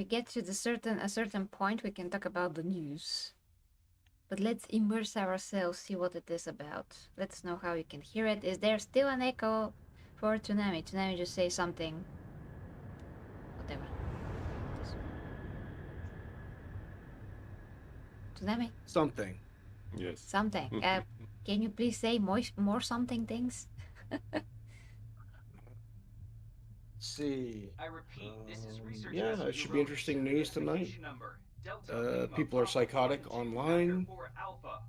we get to a certain point, we can talk about the news. But let's immerse ourselves, see what it is about. Let us know how you can hear it. Is there still an echo for Tsunami? Tsunami, just say something. Whatever. Tsunami? Something. Yes. Something. Can you please say more something things? Let's see. I repeat, this is research Yeah, it should be interesting news tonight. People are psychotic online,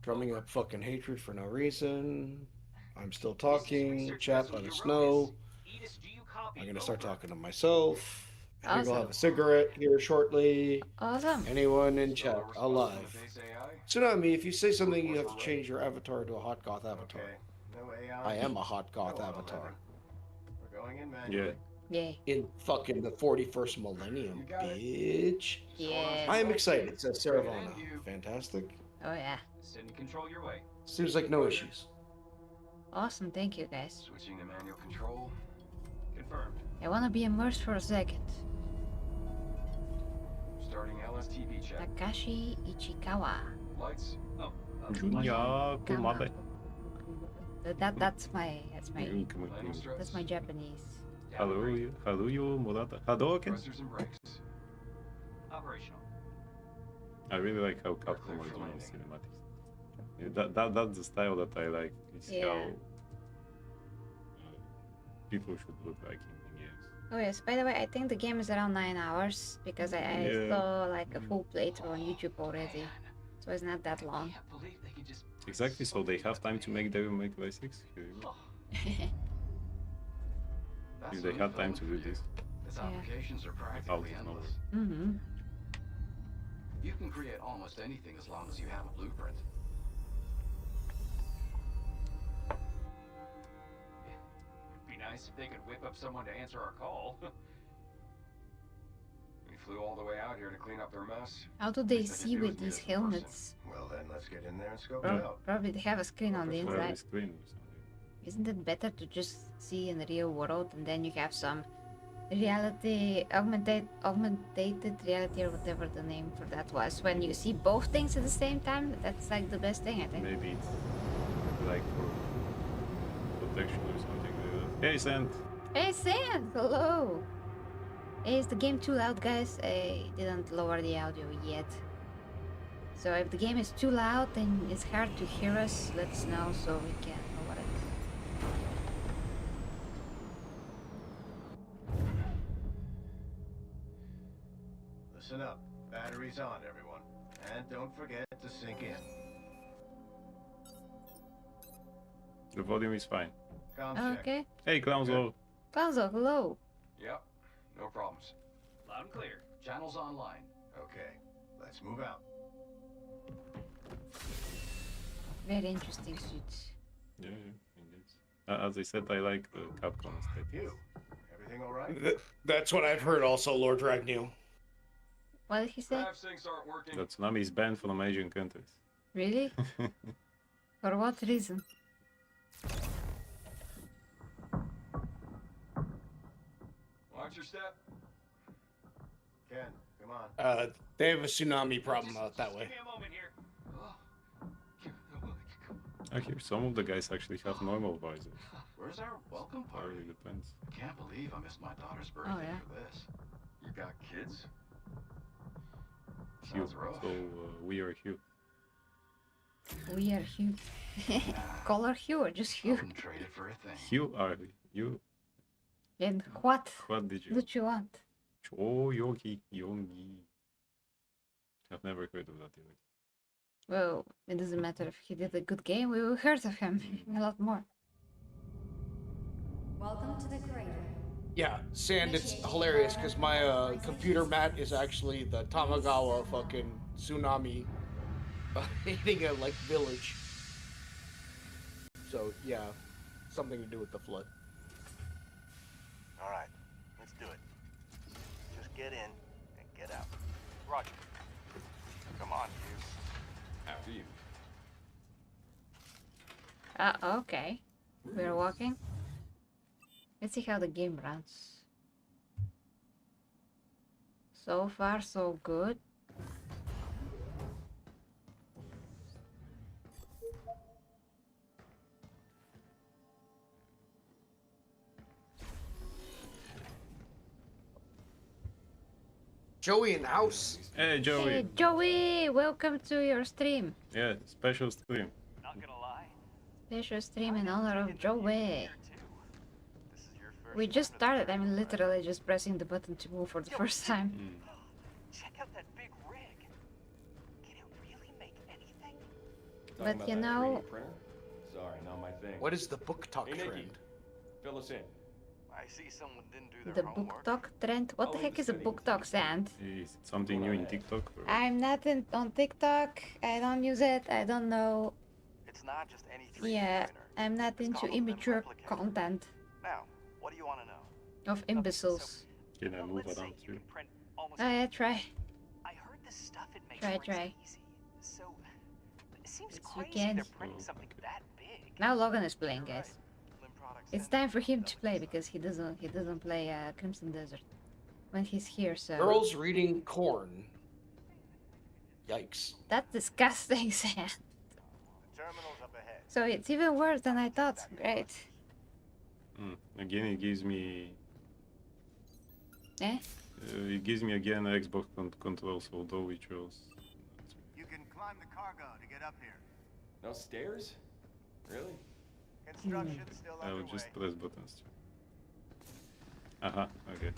drumming up fucking hatred for no reason. I'm still talking. Chat, let us know. I'm gonna start talking to myself. Maybe we'll have a cigarette here shortly. Awesome. Anyone in chat alive? Tsunami, if you say something, you have to change your avatar to a hot goth avatar. I am a hot goth avatar. We're going in, man. Yeah. Yay. In fucking the 41st millennium, bitch. Yeah. I am excited, says Saravana. Fantastic. Oh yeah. Send control your way. Seems like no issues. Awesome, thank you guys. Switching to manual control. Confirmed. I wanna be immersed for a second. Starting LSTV check. Takashi Ichikawa. Lights. Oh. Junya Kumabe. That's my Japanese. Haruyo Murata. Hadouken? Thrusters and brakes. Operational. I really like how Capcom are doing cinematics. That's the style that I like. It's how people should look like in games. Oh yes, by the way, I think the game is around 9 hours because I saw like a full playthrough on YouTube already. So it's not that long. Exactly, so they have time to make Devil May Cry 6? Here you go. If they had time to do this. Its applications are practically endless. Mm-hmm. You can create almost anything as long as you have a blueprint. It'd be nice if they could whip up someone to answer our call. We flew all the way out here to clean up their mess. How do they see with these helmets? Well, then let's get in there and scope it out. Probably they have a screen on the inside. Screen or something. Isn't it better to just see in the real world and then you have some reality, augmented reality or whatever the name for that was. When you see both things at the same time, that's like the best thing, I think. Maybe it's like for protection or something like that. Hey, Sand! Hey, Sand! Hello! Hey, is the game too loud, guys? I didn't lower the audio yet. So if the game is too loud and it's hard to hear us, let us know so we can lower it. Listen up. Batteries on, everyone. And don't forget to sink in. The volume is fine. Okay. Hey, Clownzo! Clownzo, hello! Yep, no problems. Loud and clear. Channels online. Okay, let's move out. Very interesting suits. Yeah, indeed. As I said, I like the Capcom aesthetics. You, everything all right? That's what I've heard also, Lord Ragnil. What did he say? Nav syncs aren't working. That Tsunami is banned from Asian countries. Really? For what reason? Watch your step. Ken, come on. They have a tsunami problem out that way. Give me a moment here. I hear some of the guys actually have normal visors. Where's our welcome It party? really depends. I can't believe I missed my daughter's birthday yeah. for this. You got kids? Hugh. Sounds rough. So we are Hugh. We are Hugh. Color Hugh or just Hugh? Wouldn't trade it for a thing. Hugh are you? And what What did you? do you want? Choyogi Yongi. I've never heard of that either. Well, it doesn't matter if he did a good game, we will heard of him a lot more. Welcome to the crater. Yeah, Sand, it's hilarious because my computer mat is actually the Tamagawa fucking tsunami hitting a like village. So yeah, something to do with the flood. All right, let's do it. Just get in and get out. Roger. Come on, you. After you. Okay. We're walking. Let's see how the game runs. So far, so good. Joey in the house. Hey, Joey. Hey, Joey! Welcome to your stream. Yeah, special stream. Not gonna lie. Special stream in honor of Digging the music Joey. here, too. This is your first We time just to the started. track, I'm right? literally just pressing the button to move for the Yo, first time. Mm. Check out that big rig. Can it really make anything? But you know, Sorry, not my thing. What is the book talk Hey, Nikki. trend? Fill us in. I see someone didn't do their the book homework. talk trend. What the I'll heck is a leave the book talk, Sand? Is it something new in TikTok? Or... I'm not on TikTok. I don't use it. I don't know. It's not just any 3D Yeah, printer. I'm not It's into called a immature replicator. content Now, what do you want to know? of imbeciles. Can I move Let's say around you too? can print almost Oh yeah, try. I heard the stuff it makes Try, prints try. easy. So it seems Yes, you crazy can. they're printing Oh, something okay. that big. Now Logan is playing, You're right. guys. Limb products It's tend time for him to double play the because he doesn't play Crimson Desert when he's here. So Girls reading corn. Yikes. that's disgusting, Sand. The terminal's up ahead. So it's even worse than I thought. Great. Again, it gives me. Eh? It gives me again Xbox controls, although we chose. You can climb the cargo to get up here. No stairs? Really? Construction still I will underway. just press buttons. Okay.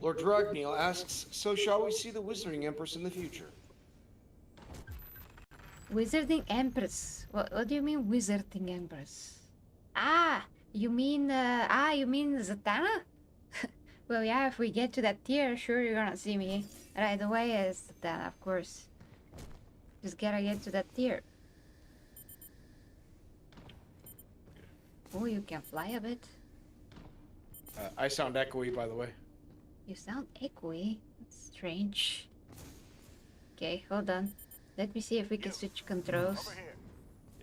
Lord Dragneel asks, so shall we see the Wizarding Empress in the future? Wizarding Empress. What do you mean Wizarding Empress? You mean Zatanna? Well, yeah, if we get to that tier, sure you're gonna see me right away as Zatanna, of course. Just gotta get to that tier. Oh, you can fly a bit. I sound echoey, by the way. You sound echoey. That's strange. Okay, hold on. Let me see if we can switch controls. Over here.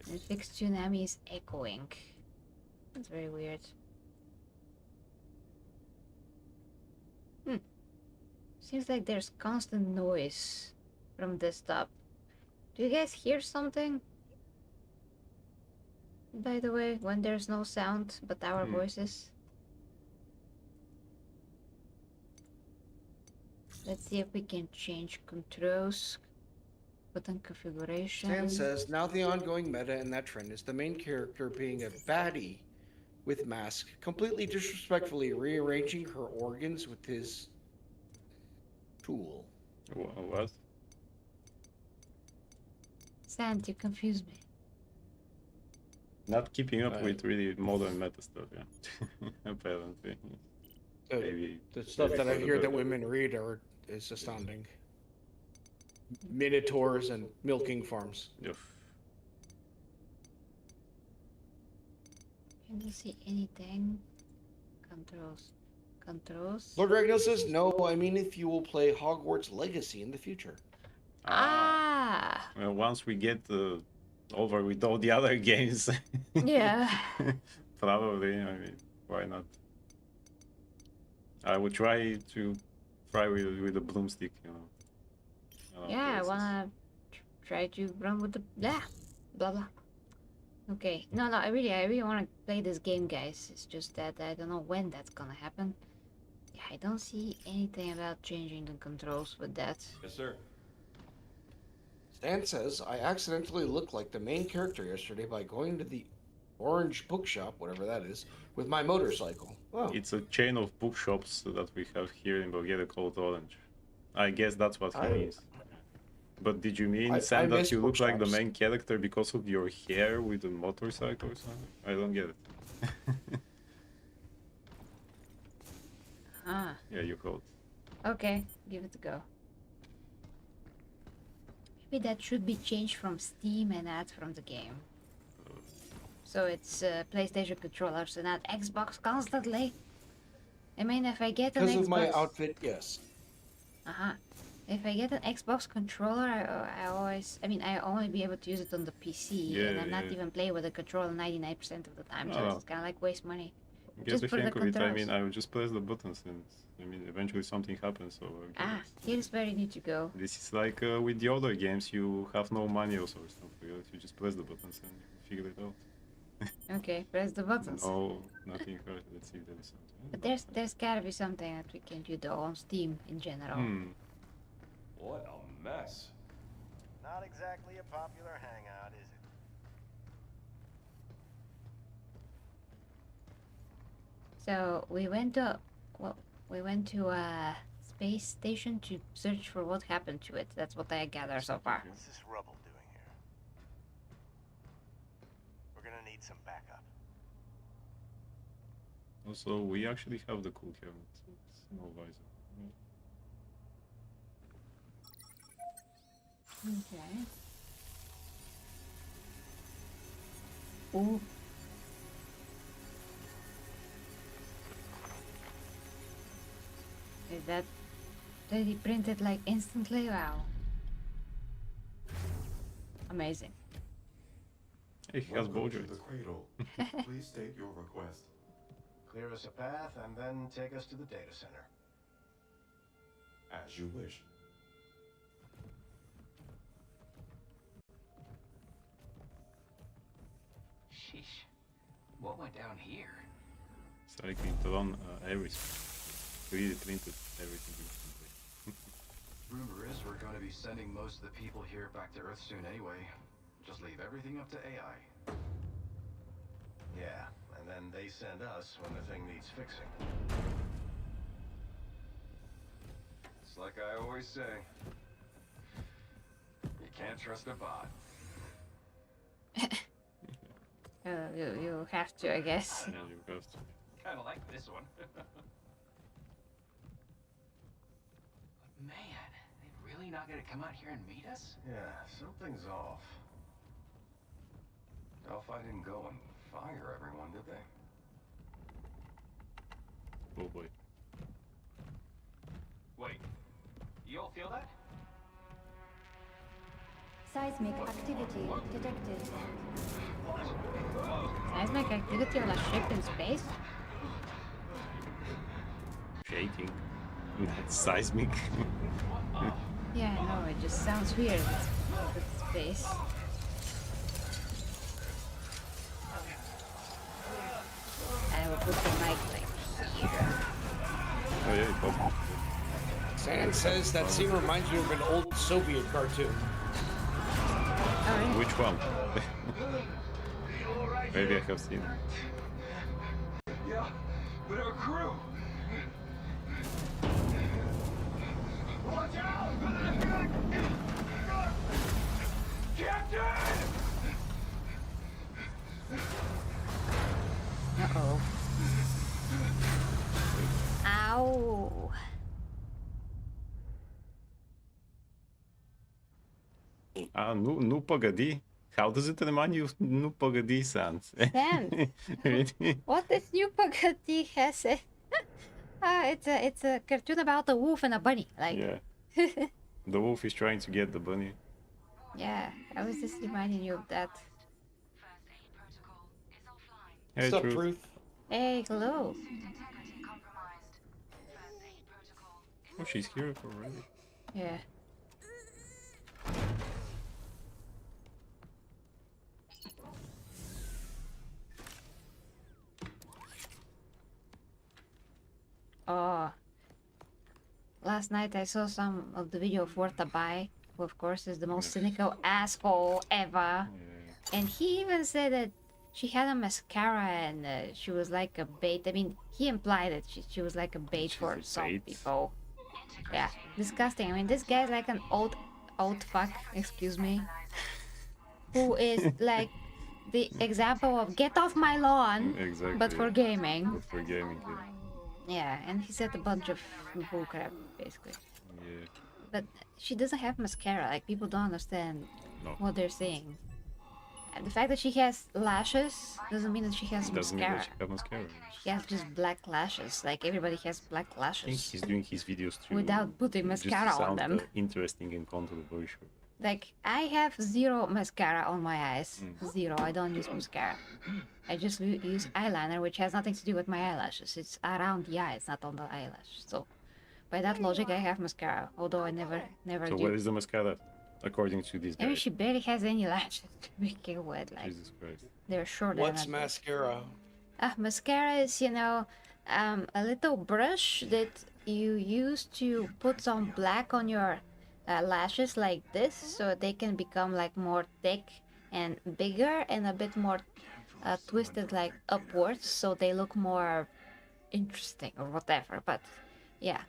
And fix Tsunami's echoing. That's very weird. Seems like there's constant noise from desktop. Do you guys hear something? By the way, when there's no sound but our voices. Let's see if we can change controls. Button configuration. Stan says, now the ongoing meta in that trend is the main character being a baddie with mask, completely disrespectfully rearranging her organs with his tool. What? Sand, you confuse me. Not keeping up Right. with really modern meta stuff, yeah. Apparently. Maybe. The stuff maybe that I for the hear that better. women read is astounding. Minotaurs and milking farms. Yup. Can you see anything? Controls. Controls. Lord Ragnall says, no, I mean if you will play Hogwarts Legacy in the future. Well, once we get over with all the other games, Yeah. probably. I mean, why not? I would try with the broomstick, you know. Yeah, I places. wanna try to run with the blah blah. Okay, no, I really wanna play this game, guys. It's just that I don't know when that's gonna happen. Yeah, I don't see anything about changing the controls with that. Yes, sir. Stan says, I accidentally looked like the main character yesterday by going to the Orange Bookshop, whatever that is, with my motorcycle. Oh, It's a chain of bookshops that we have here in Bulgaria called Orange. I guess that's what he I- means. But did you mean, I Sam, that miss you look like the bookshops. main character because of your hair with a motorcycle or something? I don't get it. Ah, Yeah, you called. okay, give it a go. Maybe that should be changed from Steam and not from the game. So it's PlayStation controllers and not Xbox constantly. I mean, if I get an because Xbox... of my outfit, yes. Uh-huh. If I get an Xbox controller, I only be able to use it on the PC, Yeah, and I'm not yeah. even playing with a controller 99% of the time, so Oh. it's kind of like waste money. Get Just the for the hang of it. I mean, controls. I will just press the buttons and I mean, eventually something happens. So I'll get Ah, it. here's where you need to go. This is like with the other games, you have no manuals or something. You just press the buttons and you figure it out. Okay, press the buttons. No, nothing hurt. Let's see if there's something. But there's gotta be something that we can do though on Steam in general. What a mess. Not exactly a popular hangout, is it? So we went to a space station to search for what happened to it. That's what I gather so far. What's this rubble doing here? We're gonna need some backup. Also, we actually have the cool helmet. So it's no visor. Okay. Ooh. Is that 3D printed like instantly? Wow. Amazing. Hey, he has Welcome to Bojo. the cradle. Please state your request. Clear us a path and then take us to the data center. As you wish. Sheesh. What went down here? It's like in Tron, everything. 3D printed everything instantly. Rumor is we're going to be sending most of the people here back to Earth soon anyway. Just leave everything up to AI. Yeah, and then they send us when the thing needs fixing. It's like I always say. You can't trust a bot. You have to, I guess. Yeah, you have to. Kinda like this one. Man, they really not gonna come out here and meet us? Yeah, something's off. Delphi didn't go and fire everyone, did they? Oh boy. Wait, you all feel that? Seismic activity detected. Seismic activity on a ship in space? Shaking. That's seismic. Yeah, I know, it just sounds weird with space. I will put the mic like here. Oh yeah, it was. Sand says that scene reminds you of an old Soviet cartoon. Oh, really? Which one? Maybe I have seen it. Yeah, but our crew. Watch out! Captain! Uh-oh. Ow. Ну погоди. How does it remind you of Ну погоди, Sans? Sans? Really? What is New Pagati has it? It's a cartoon about a wolf and a bunny. Like, Yeah. The wolf is trying to get the bunny. yeah, I was just reminding you of that. Hey, What's up, Truth. Truth? Hey, hello. Oh, she's here already. Yeah. Oh. Last night I saw some of the video of Wartabai, who of course is the most cynical asshole ever. Yeah. And he even said that she had a mascara and she was like a bait. I mean, he implied that she was like a bait She's for a some bait. people. Yeah, disgusting. I mean, this guy's like an old fuck, excuse me, who is like the example of get off my lawn, Exactly. but for gaming. But for gaming, yeah. Yeah, and he said a bunch of bullcrap, basically. Yeah. But she doesn't have mascara. Like, people don't understand No. what they're saying. And the fact that she has lashes doesn't mean that she has Doesn't mean mascara. that she has mascara. She has just black lashes. Like, everybody has black I think lashes. he's doing his videos to Without putting just mascara on sound, them. Interesting and controversial. Like, I have zero mascara on my eyes. Mm. Zero. I don't use mascara. I just use eyeliner, which has nothing to do with my eyelashes. It's around the eye, it's not on the eyelash. So, by that logic, I have mascara, although I never So do. what is the mascara, according to these I mean, guys? she barely has any lashes to begin with. Like, Jesus Christ. they're shorter. What's than a- mascara? Mascara is, you know, a little brush that you use to put some black on your lashes like this, so they can become like more thick and bigger and a bit more twisted like upwards, so they look more interesting or whatever. But yeah,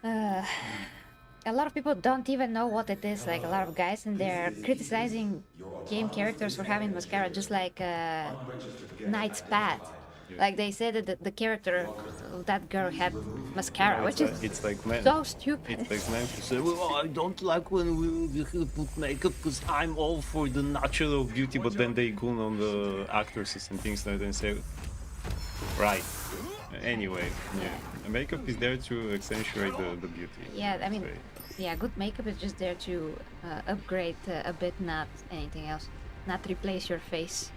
a lot of people don't even know what it is. Like, a lot of guys, and they're criticizing game characters for having mascara, just like Knight's Path. Like, they said that the character of that girl had mascara, which is It's like man. so stupid. It's like man who say, "Well, I don't like when we put makeup because I'm all for the natural beauty," but then they go on the actresses and things like that and say, "Right." Anyway, yeah, makeup is there to accentuate the beauty. Yeah, I mean, Right. yeah, good makeup is just there to upgrade a bit, not anything else. Not replace your face.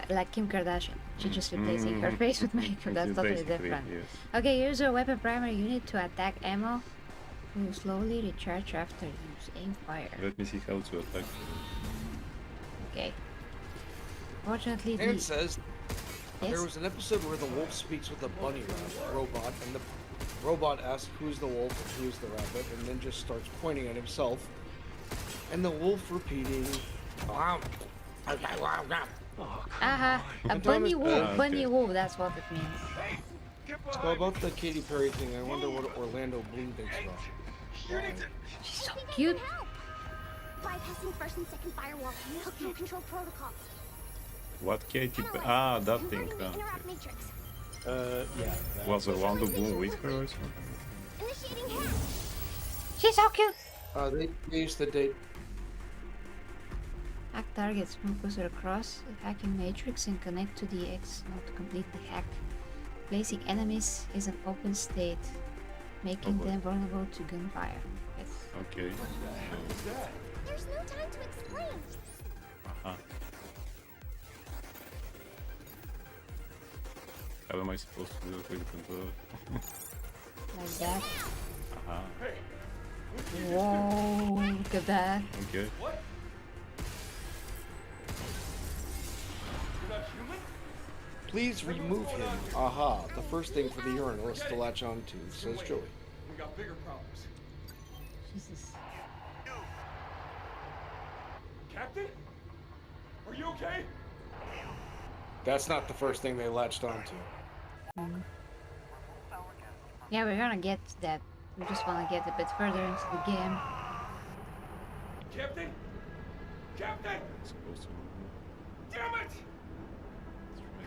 Like Kim Kardashian. She's just replacing her face with makeup. That's totally Basically, different. yes. Okay, use your weapon primary unit to attack ammo. You slowly recharge after use. Aim fire. Let me see how to attack. Okay. Fortunately, And it the... says Yes? there was an episode where the wolf speaks with a bunny robot, and the robot asks who's the wolf and who's the rabbit, and then just starts pointing at himself. And the wolf repeating, Aha! A And bunny Thomas- wolf! okay. Bunny wolf, that's what it means. So about the Katy Perry thing, I wonder what Orlando Bloom thinks about it. She's so cute. Bypassing first and second firewall. Help you control protocols. What Katy? That thing. Interrupt matrix. Yeah. Was Orlando Bloom with her or something? Initiating hack. She's so cute! They used to date. Hack targets. Move cursor across the hacking matrix and connect to the X node to complete the hack. Placing enemies is an open state, making boy. them vulnerable to gunfire. Yes. Okay. There's no time to explain. Uh-huh. How am I supposed to do it with the controller? Like that. Uh-huh. Whoa, look at that. Okay. Please remove him. Aha. The first thing for the urinal is to latch onto, says Joey. We got bigger problems. Jesus. Captain? Are you okay? That's not the first thing they latched onto. Yeah, we're gonna get to that. We just wanna get a bit further into the game. Captain? Captain? Supposed to. Damn it!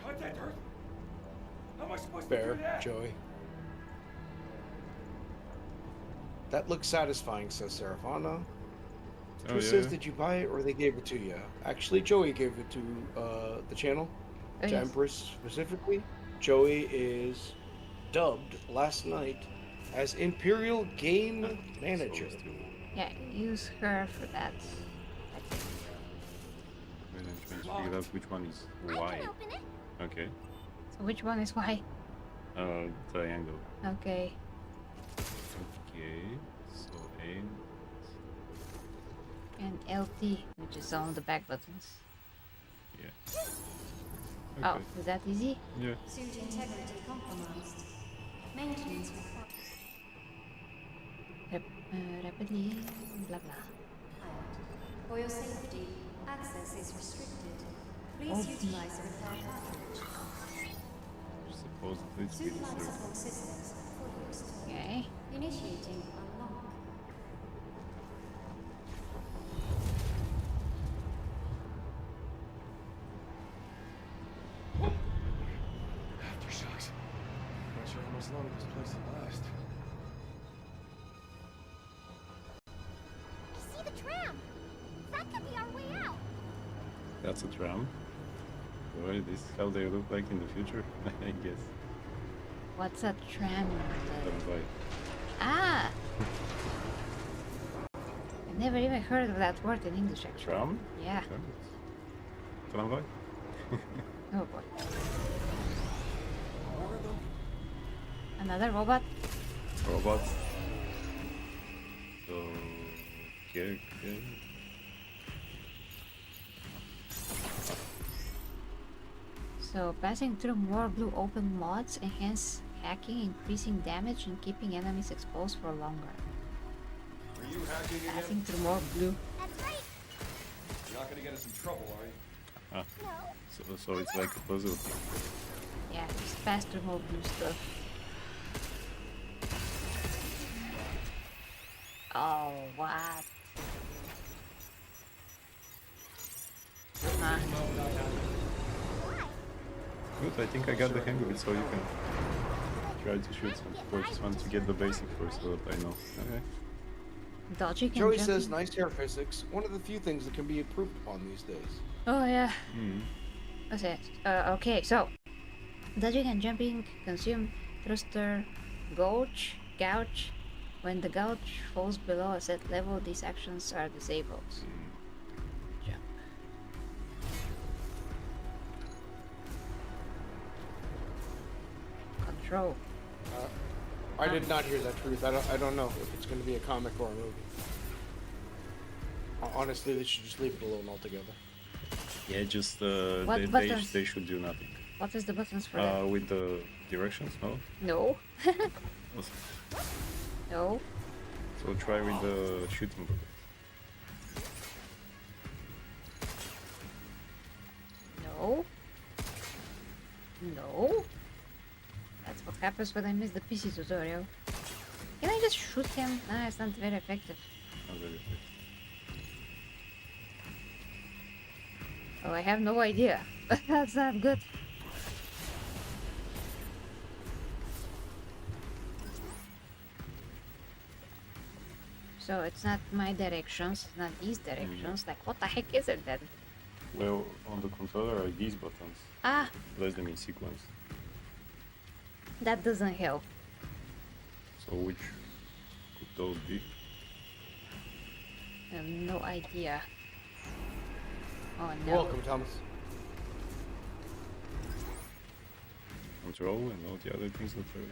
Contact Earth? How am I supposed to Fair, do that? Joey. That looks satisfying, says Serafana. Oh, Who yeah. says, did you buy it or they gave it to you? Actually, Joey gave it to the channel, Oh, to yes. Empress specifically. Joey is dubbed last night as Imperial Game Manager. Yeah, use her for that. Wait, I'm trying to figure out which one is I why. can open it. Okay. So which one is why? Triangle. Okay. Okay. So aim. And LT, which is on the back buttons. Yeah. Oh, Okay. is that easy? Yeah. Suit integrity compromised. Maintenance required. Rapidly, blah blah. For your safety, access is restricted. Please Oh. utilize the repair package. Supposedly it's Suit with life the support systems fully restored. Okay. Initiating unlock. Aftershocks. Not sure how much longer this place will last. I see the tram. That could be our way out. That's a tram. Well, this is how they look like in the future, I guess. What's a tram? That's why. Ah! never even heard of that word in English actually. Tram? Yeah. Tramway? Oh boy. Another robot? Robot. So, okay. So passing through more blue open mods enhance hacking, increasing damage and keeping enemies exposed for longer. Are you hacking again? Passing through more blue. That's right. You're not gonna get us in trouble, are you? Ah, No. so it's like a puzzle thing. Yeah, just pass through more blue stuff. Oh, what? Huh. Good, I think I got the hang of it, so you can try to shoot some people. Just want to get the basic first so that I know. Okay. Dodging and Joey jumping. says, nice hair physics. One of the few things that can be improved upon these days. Oh yeah. Hmm. What's it? Okay, so dodging and jumping consume thruster gouge. When the gouge falls below a set level, these actions are disabled. Jump. Control. I did not hear that truth. I don't know if it's going to be a comic or a movie. Honestly, they should just leave it alone altogether. Yeah, just What buttons? they should do nothing. What is the buttons for that? With the directions, no? No. Awesome. No. So try with the shooting button. No. No. That's what happens when I miss the PC tutorial. Can I just shoot him? Nah, it's not very effective. Not very effective. Oh, I have no idea. That's not good. So it's not my directions, not these directions. Like, what the heck is it then? Well, on the controller are these buttons. Ah, Place them in sequence. that doesn't help. So which could those be? I have no idea. Oh no. Welcome, Thomas. Control and all the other things that are.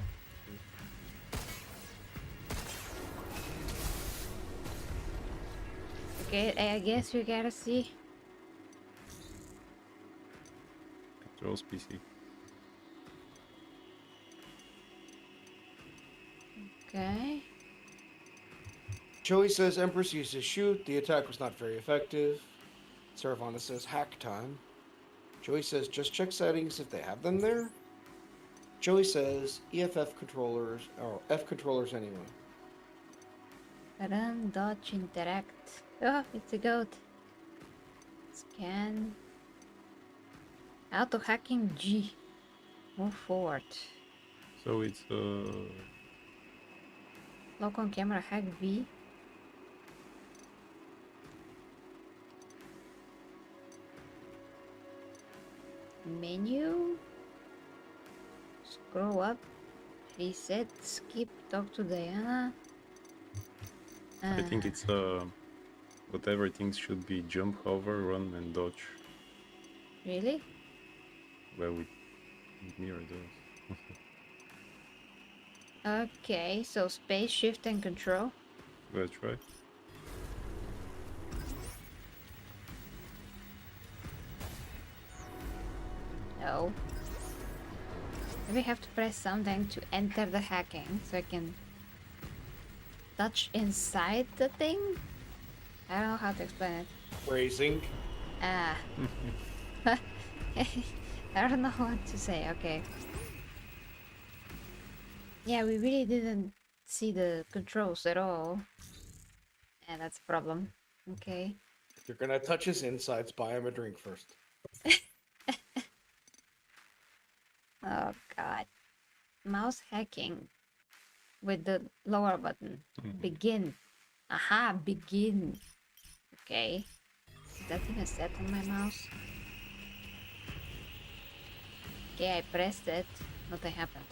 Okay, I guess you gotta see. Controls PC. Okay. Joey says, Empress used to shoot. The attack was not very effective. Saravana says, hack time. Joey says, just check settings if they have them there. Joey says, EFF controllers, or F controllers anyway. Run, dodge, interact. Oh, it's a goat. Scan. Auto hacking G. Move forward. So it's Lock on camera hack V. Menu. Scroll up. Reset. Skip. Talk to Diana. I think it's whatever things should be jump, hover, run, and dodge. Really? Well, with mirror those. Okay, so space, shift, and control. Let's try. No. Maybe I have to press something to enter the hacking so I can touch inside the thing? I don't know how to explain it. Phrasing. Ah. I don't know what to say, okay. Yeah, we really didn't see the controls at all. And that's a problem. Okay. If you're gonna touch his insides, buy him a drink first. Oh god. Mouse hacking with the lower button. Begin. Aha, begin. Okay. Is that thing set on my mouse? Okay, I pressed it. Nothing happened.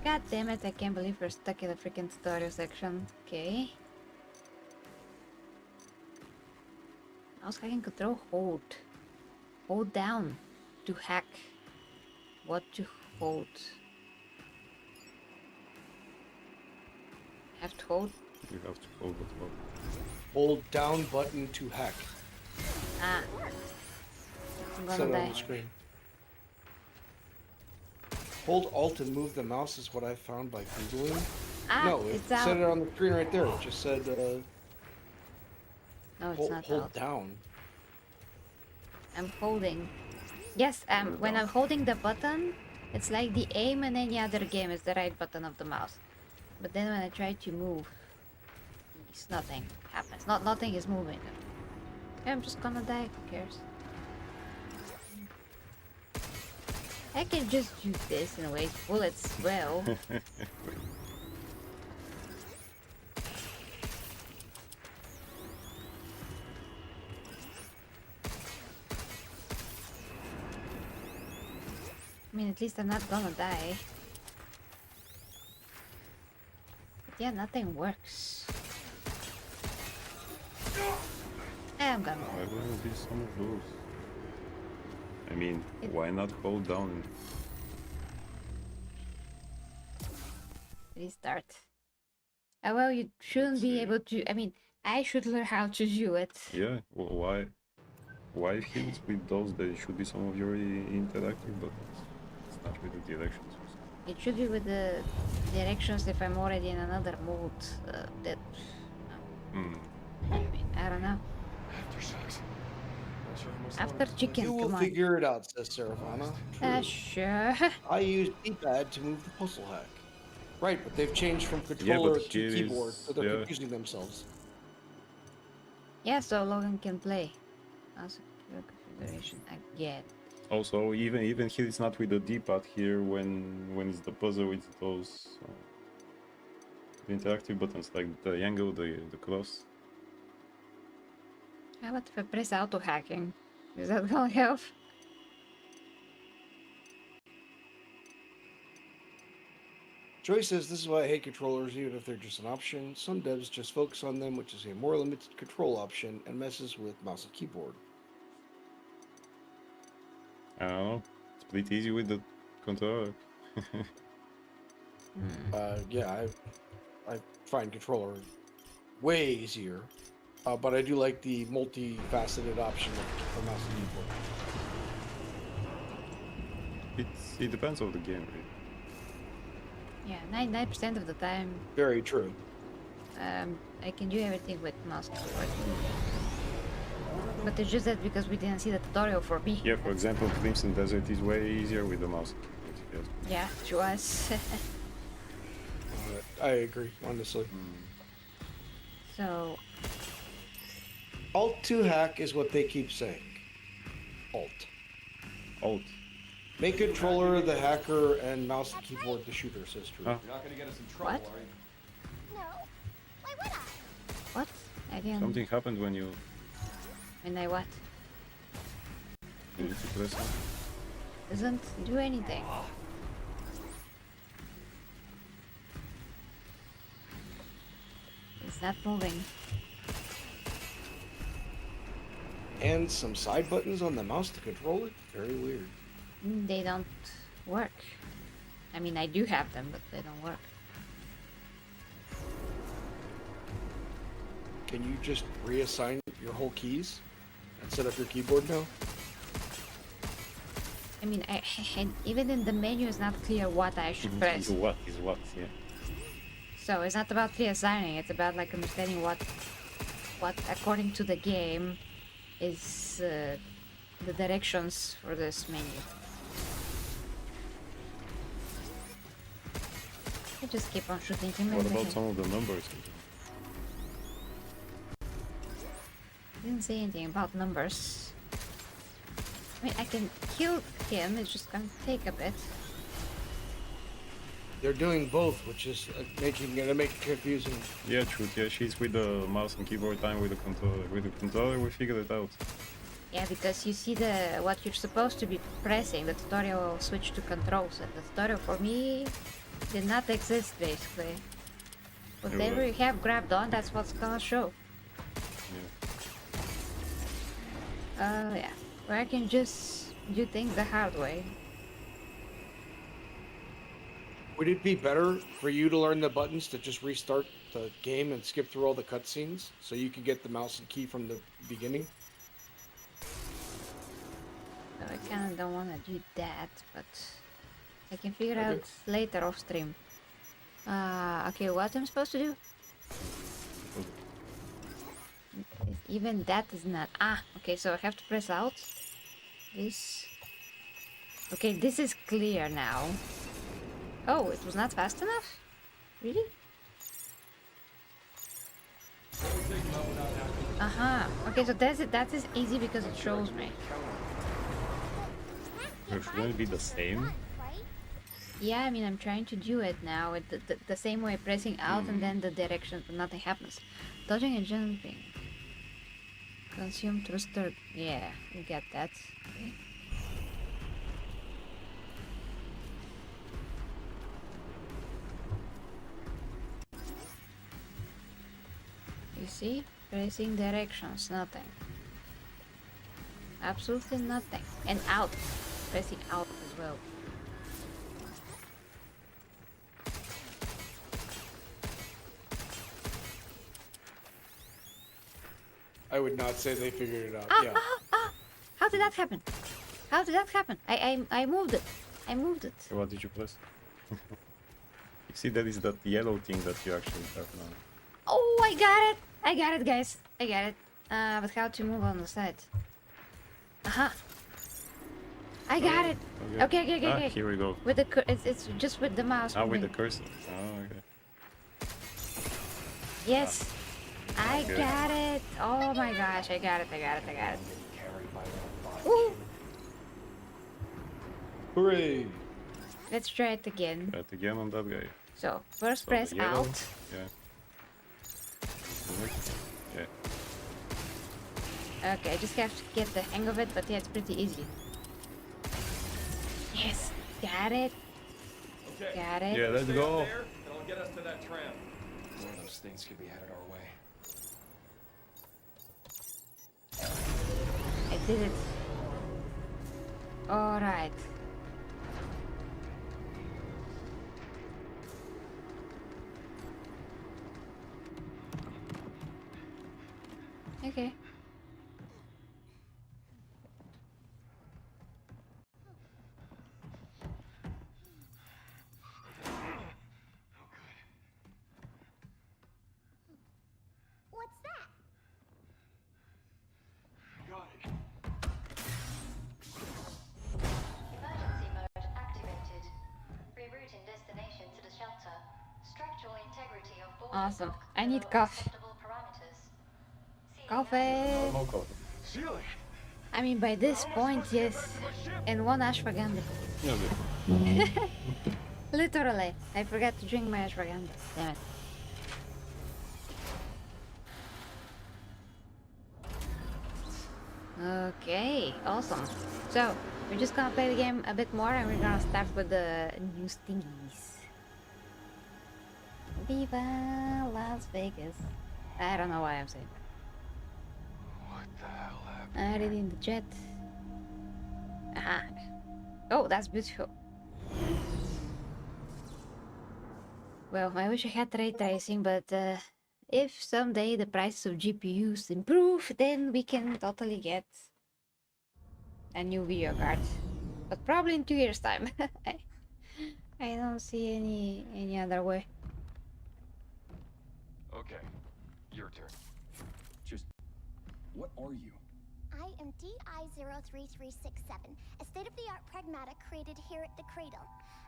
God damn it, I can't believe we're stuck in the freaking tutorial section. Okay. Mouse hacking control, hold. Hold down to hack. What to hold? Have to hold? You have to hold it well. Hold down button to hack. Ah. I'm Set gonna it on die. the screen. Hold Alt and move the mouse is what I found by Googling. Ah, No, it it's said out. it on the screen right there. It just said No, it's not hold out. down. I'm holding. Yes, when I'm holding the button, it's like the aim in any other game is the right button of the mouse. But then when I try to move, nothing happens. Nothing is moving. I'm just gonna die. Who cares? I can just use this and waste bullets well. I mean, at least I'm not gonna die. But yeah, nothing works. I'm gonna Why die. wouldn't be some of those? I mean, why not hold down? Restart. Oh, well, you shouldn't be able to. I mean, I should learn how to do it. Yeah, well, why if it's with those, there should be some of your interactive buttons. It's not with the directions. It should be with the directions if I'm already in another mode. That. I don't know. Aftershocks. Not sure how much After longer. chicken, You will come on. figure it out, says Saravana. True. Sure. I use D-pad to move the puzzle hack. Right, but they've changed from Yeah, controller but to here keyboard, is, so they're yeah. confusing themselves. Yeah, so Logan can play. Also, configuration again. Also, even here it's not with the D-pad here when it's the puzzle, it's those the interactive buttons like the angle, the cross. How about if I press auto hacking? Is that gonna help? Joy says this is why I hate controllers, even if they're just an option. Some devs just focus on them, which is a more limited control option, and messes with mouse and keyboard. I don't know. It's pretty easy with the controller. Yeah, I find controller way easier, but I do like the multifaceted option for mouse and keyboard. It depends on the game, really. Yeah, 99% of the time, Very true. I can do everything with mouse keyboard. But it's just that because we didn't see the tutorial for me. Yeah, for example, Crimson Desert is way easier with the mouse. Yes. Yeah, to us. I agree, honestly. So, Alt to hack is what they keep saying. Alt. Alt. Make controller the hacker and mouse and keyboard the shooter, says True. Huh? You're not gonna get us in trouble, What? are you? No. Why would I? what? I didn't. Something happened when you When I what? need to press it. Doesn't do anything. It's not moving. And some side buttons on the mouse to control it? Very weird. They don't work. I mean, I do have them, but they don't work. Can you just reassign your whole keys and set up your keyboard now? I mean, even in the menu, it's not clear what I should press. Is what, yeah. So it's not about reassigning. It's about like understanding what according to the game, is the directions for this menu. I just keep on shooting him. What and about then- some of the numbers? Didn't say anything about numbers. I mean, I can kill him. It's just gonna take a bit. They're doing both, which is making it confusing. Yeah, truth. Yeah, she's with the mouse and keyboard time with the controller. With the controller, we figured it out. Yeah, because you see what you're supposed to be pressing. The tutorial will switch to controls, and the tutorial for me did not exist basically. Yeah, Whatever well, you have grabbed on, that's what's gonna show. Yeah. Or I can just do things the hard way. Would it be better for you to learn the buttons to just restart the game and skip through all the cutscenes so you can get the mouse and key from the beginning? No, I kinda don't wanna do that, but I can figure Okay. out later off stream. Okay, what I'm supposed to do? Even that is not. Okay, so I have to press out. This. Okay, this is clear now. Oh, it was not fast enough? Really? Okay, so that is easy because it shows me. It shouldn't be the same. Yeah, I mean, I'm trying to do it now with the same way, pressing out and then the direction, but nothing happens. Dodging and jumping. Consume thruster. Yeah, you get that. Okay. You see? Pressing directions, nothing. Absolutely nothing. And out. Pressing out as well. I would not say they figured it out. Yeah. How did that happen? How did that happen? I moved it. I moved it. What did you press? You see, that is that yellow thing that you actually have now. Oh, I got it. I got it, guys. I got it. But how to move on the side? I got it. Okay. Here we go. With the it's just with the mouse. With moving. the cursor. Oh, okay. Yes. I Good. got it. Oh my gosh, I got it. Woo. Hooray! Let's try it again. Try it again on that guy. So, first So press the yellow. out. Yeah. Yeah. Okay, I just have to get the hang of it, but yeah, it's pretty easy. Yes, got it. Okay. Got it. Yeah, let's Stay go. up there, and I'll get us to that tram. One of those things could be headed our way. I did it. All right. Okay. What's that? Got it. Emergency mode activated. Rerouting destination to the shelter. Structural integrity of boarding Awesome. block I need below coffee. acceptable parameters. Coffee. More coffee. Ceiling. I mean, by this point, yes. And one ashwagandha. Yeah, good. Literally. I forgot to drink my ashwagandha. Damn it. Okay, awesome. So, we're just gonna play the game a bit more and we're gonna start with the new thingies. Viva Las Vegas. I don't know why I'm saying that. What the hell happened? I read in the chat. Aha. Oh, that's beautiful. Well, I wish I had ray tracing, but if someday the prices of GPUs improve, then we can totally get a new video card. But probably in 2 years' time. I don't see any other way. Okay, your turn. Just, what are you? I am DI-03367, a state-of-the-art pragmata created here at the Cradle.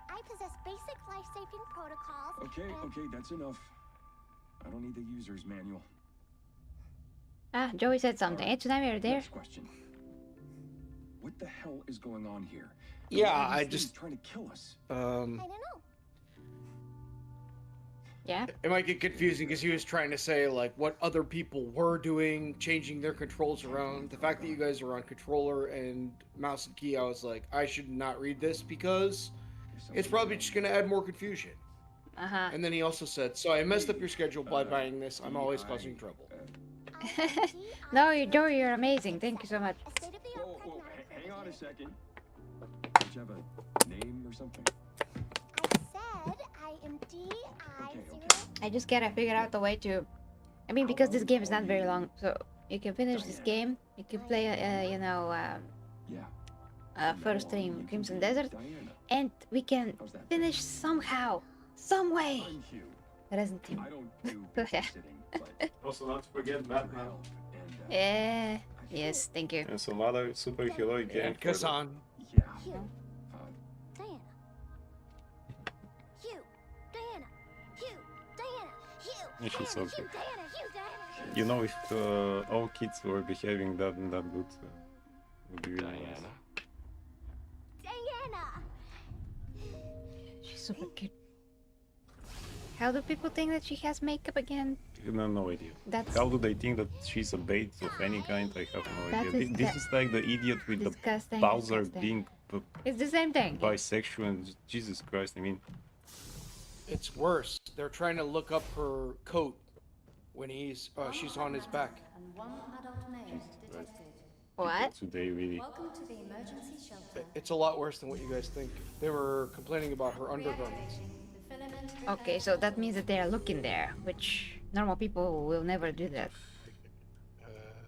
I possess basic life-saving protocols. Okay, that's enough. I don't need the user's manual. Ah, Joey said something. Hey, Tsunami, are you there? Next question. What the hell is going on here? Yeah, Why are I these things just trying to kill us. I don't know. Yeah? It might get confusing because he was trying to say like what other people were doing, changing their controls around. The fact that you guys are on controller and mouse and key, I was like, I should not read this because it's probably just gonna add more confusion. Uh-huh. And then he also said, so I messed up your schedule by buying this. I'm always causing trouble. No, Joey, you're amazing. Thank you so much. Whoa, hang on a second. Don't you have a name or something? I said I am DI0. I just gotta figure out a way to... I mean, because this game is not very long, so you can finish this game. You can play, first stream Crimson Desert, and we can finish somehow, some way, Resident Evil. Yeah. Also, not to forget Batman. Yes, thank you. And some other superheroic game. And Kazan. Hugh. Diana. Hugh. Diana. Hugh. Diana. Hugh. Yeah, she's so Hugh. cute. Diana. Hugh. Diana. You know, if all kids were behaving that good, would be really nice. Diana. She's super cute. How do people think that she has makeup again? No idea. That's How do they think that she's a bait of any kind? I have no That idea. is This is like the idiot with disgusting, the Bowser disgusting. being It's the same thing. bisexual and Jesus Christ, I mean, It's worse. They're trying to look up her coat when she's on his back. And one adult male detected. What? today really. Welcome to the emergency shelter. It's a lot worse than what you guys think. They were complaining about her undergarments. Reactivating the filament Okay, so that means that they are looking there, which normal people will never do that.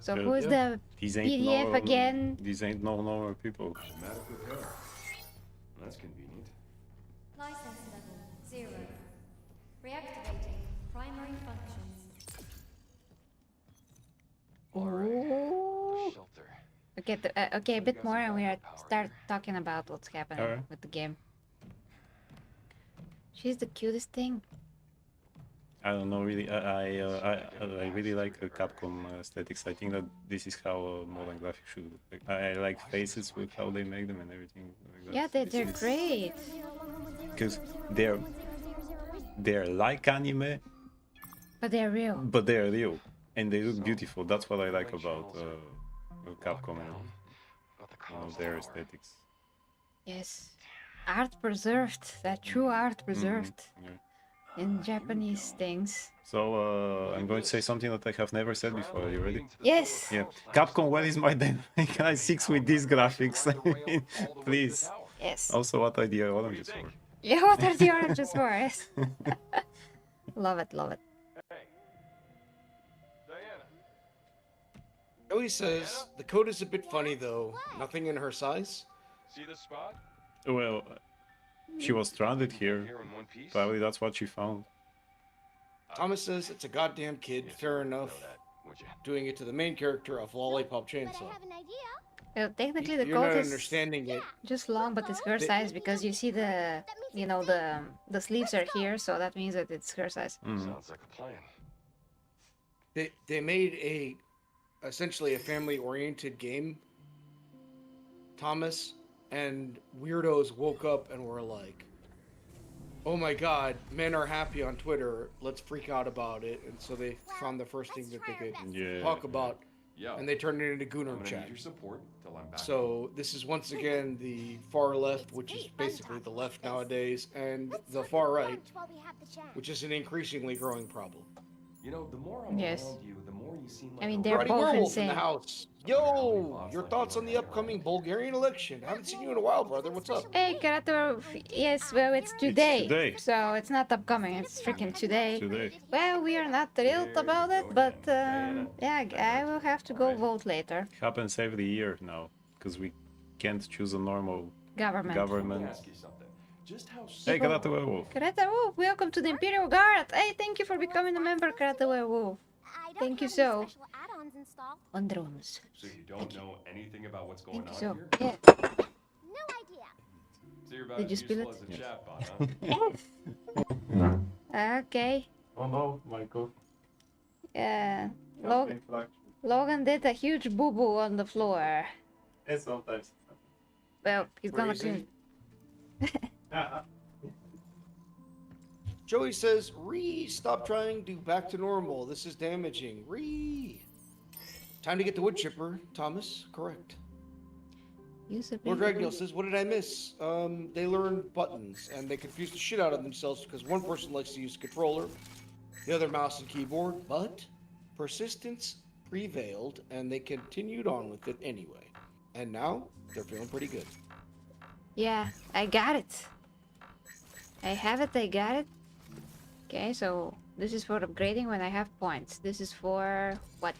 So Well, who is yeah. the These ain't PDF normal, again? These ain't no normal people. Automatic repair. That's convenient. license level 0. Reactivating primary functions. Ooh. Shelter. Okay, okay, a bit more, and we are start talking about what's happening Alright. with the game. She's the cutest thing. I don't know really. I really like the Capcom aesthetics. I think that this is how modern graphics should look like. I like faces with how they make them and everything like that. Yeah, they're great. Because they're like anime, But they're real. but they're real and they look beautiful. That's what I like about Capcom and their aesthetics. Yes. Art preserved. That true art preserved. Yeah. In Japanese things. So I'm going to say something that I have never said before. Are you ready? Yes! Yeah. Capcom, where is my Devil Cry 6 with these graphics? Please. Yes. Also, what are the oranges for? Yeah, what are the oranges for? Yes. Love it, love it. Diana. Joey says, the coat is a bit funny though. Nothing in her size? See this spot? Well, she was stranded here. Here in one piece? Probably that's what she found. Thomas says, it's a goddamn kid. Fair enough. Would you? Doing it to the main character of Lollipop But I Chainsaw. have an idea. Well, technically the You're not coat is understanding it. just long, but it's her size because you see the, you know, the sleeves are here, so that means that it's her size. Sounds like a plan. They made essentially a family-oriented game, Thomas, and weirdos woke up and were like, oh my god, men are happy on Twitter, let's freak out about it. And so they found the first thing that they could Yeah. talk about, Yeah. and they turned it into I'm Gooner gonna chat. need your support till I'm back. So this is once again the far left, which is basically the left nowadays, and the far right, While we have the chance. which is an increasingly growing problem. You know, the more I'm Yes. around you, the more you seem like I mean, a they're Roddy both Werewolf in insane. the house. Yo, your thoughts on the upcoming Bulgarian election? Haven't seen you in a while, brother. What's up? Hey, Karate, yes, well, it's today. today. So it's not upcoming, it's freaking today. Today. Well, we are not thrilled about it, but yeah, I will have to go vote later. Happens every year now because we can't choose a normal Government. Let me government. ask you something. Just how Hey, small- Karate Werewolf. Karate Wolf, welcome to the Imperial Guard. Hey, thank you for becoming a member, Karate Wolf. I don't Thank you have so. any special add-ons installed. On drones. So you don't know anything about what's going Thank you on so. here? Yeah. No idea. So you're about Did you as spill useful it? as a chat bot, huh? Okay. Oh no, Michael. Logan did a huge boo-boo on the floor. And sometimes. Well, he's gonna Crazy. clean. Joey says, stop trying, do back to normal. This is damaging. Time to get the wood chipper, Thomas. Correct. Lord Ragnall says, "What did I miss? They learned buttons, and they confused the shit out of themselves because one person likes to use a controller, the other mouse and keyboard, but persistence prevailed, and they continued on with it anyway. And now they're feeling pretty good." Yeah, I got it. I have it, I got it. Okay, so this is for upgrading when I have points. This is for what?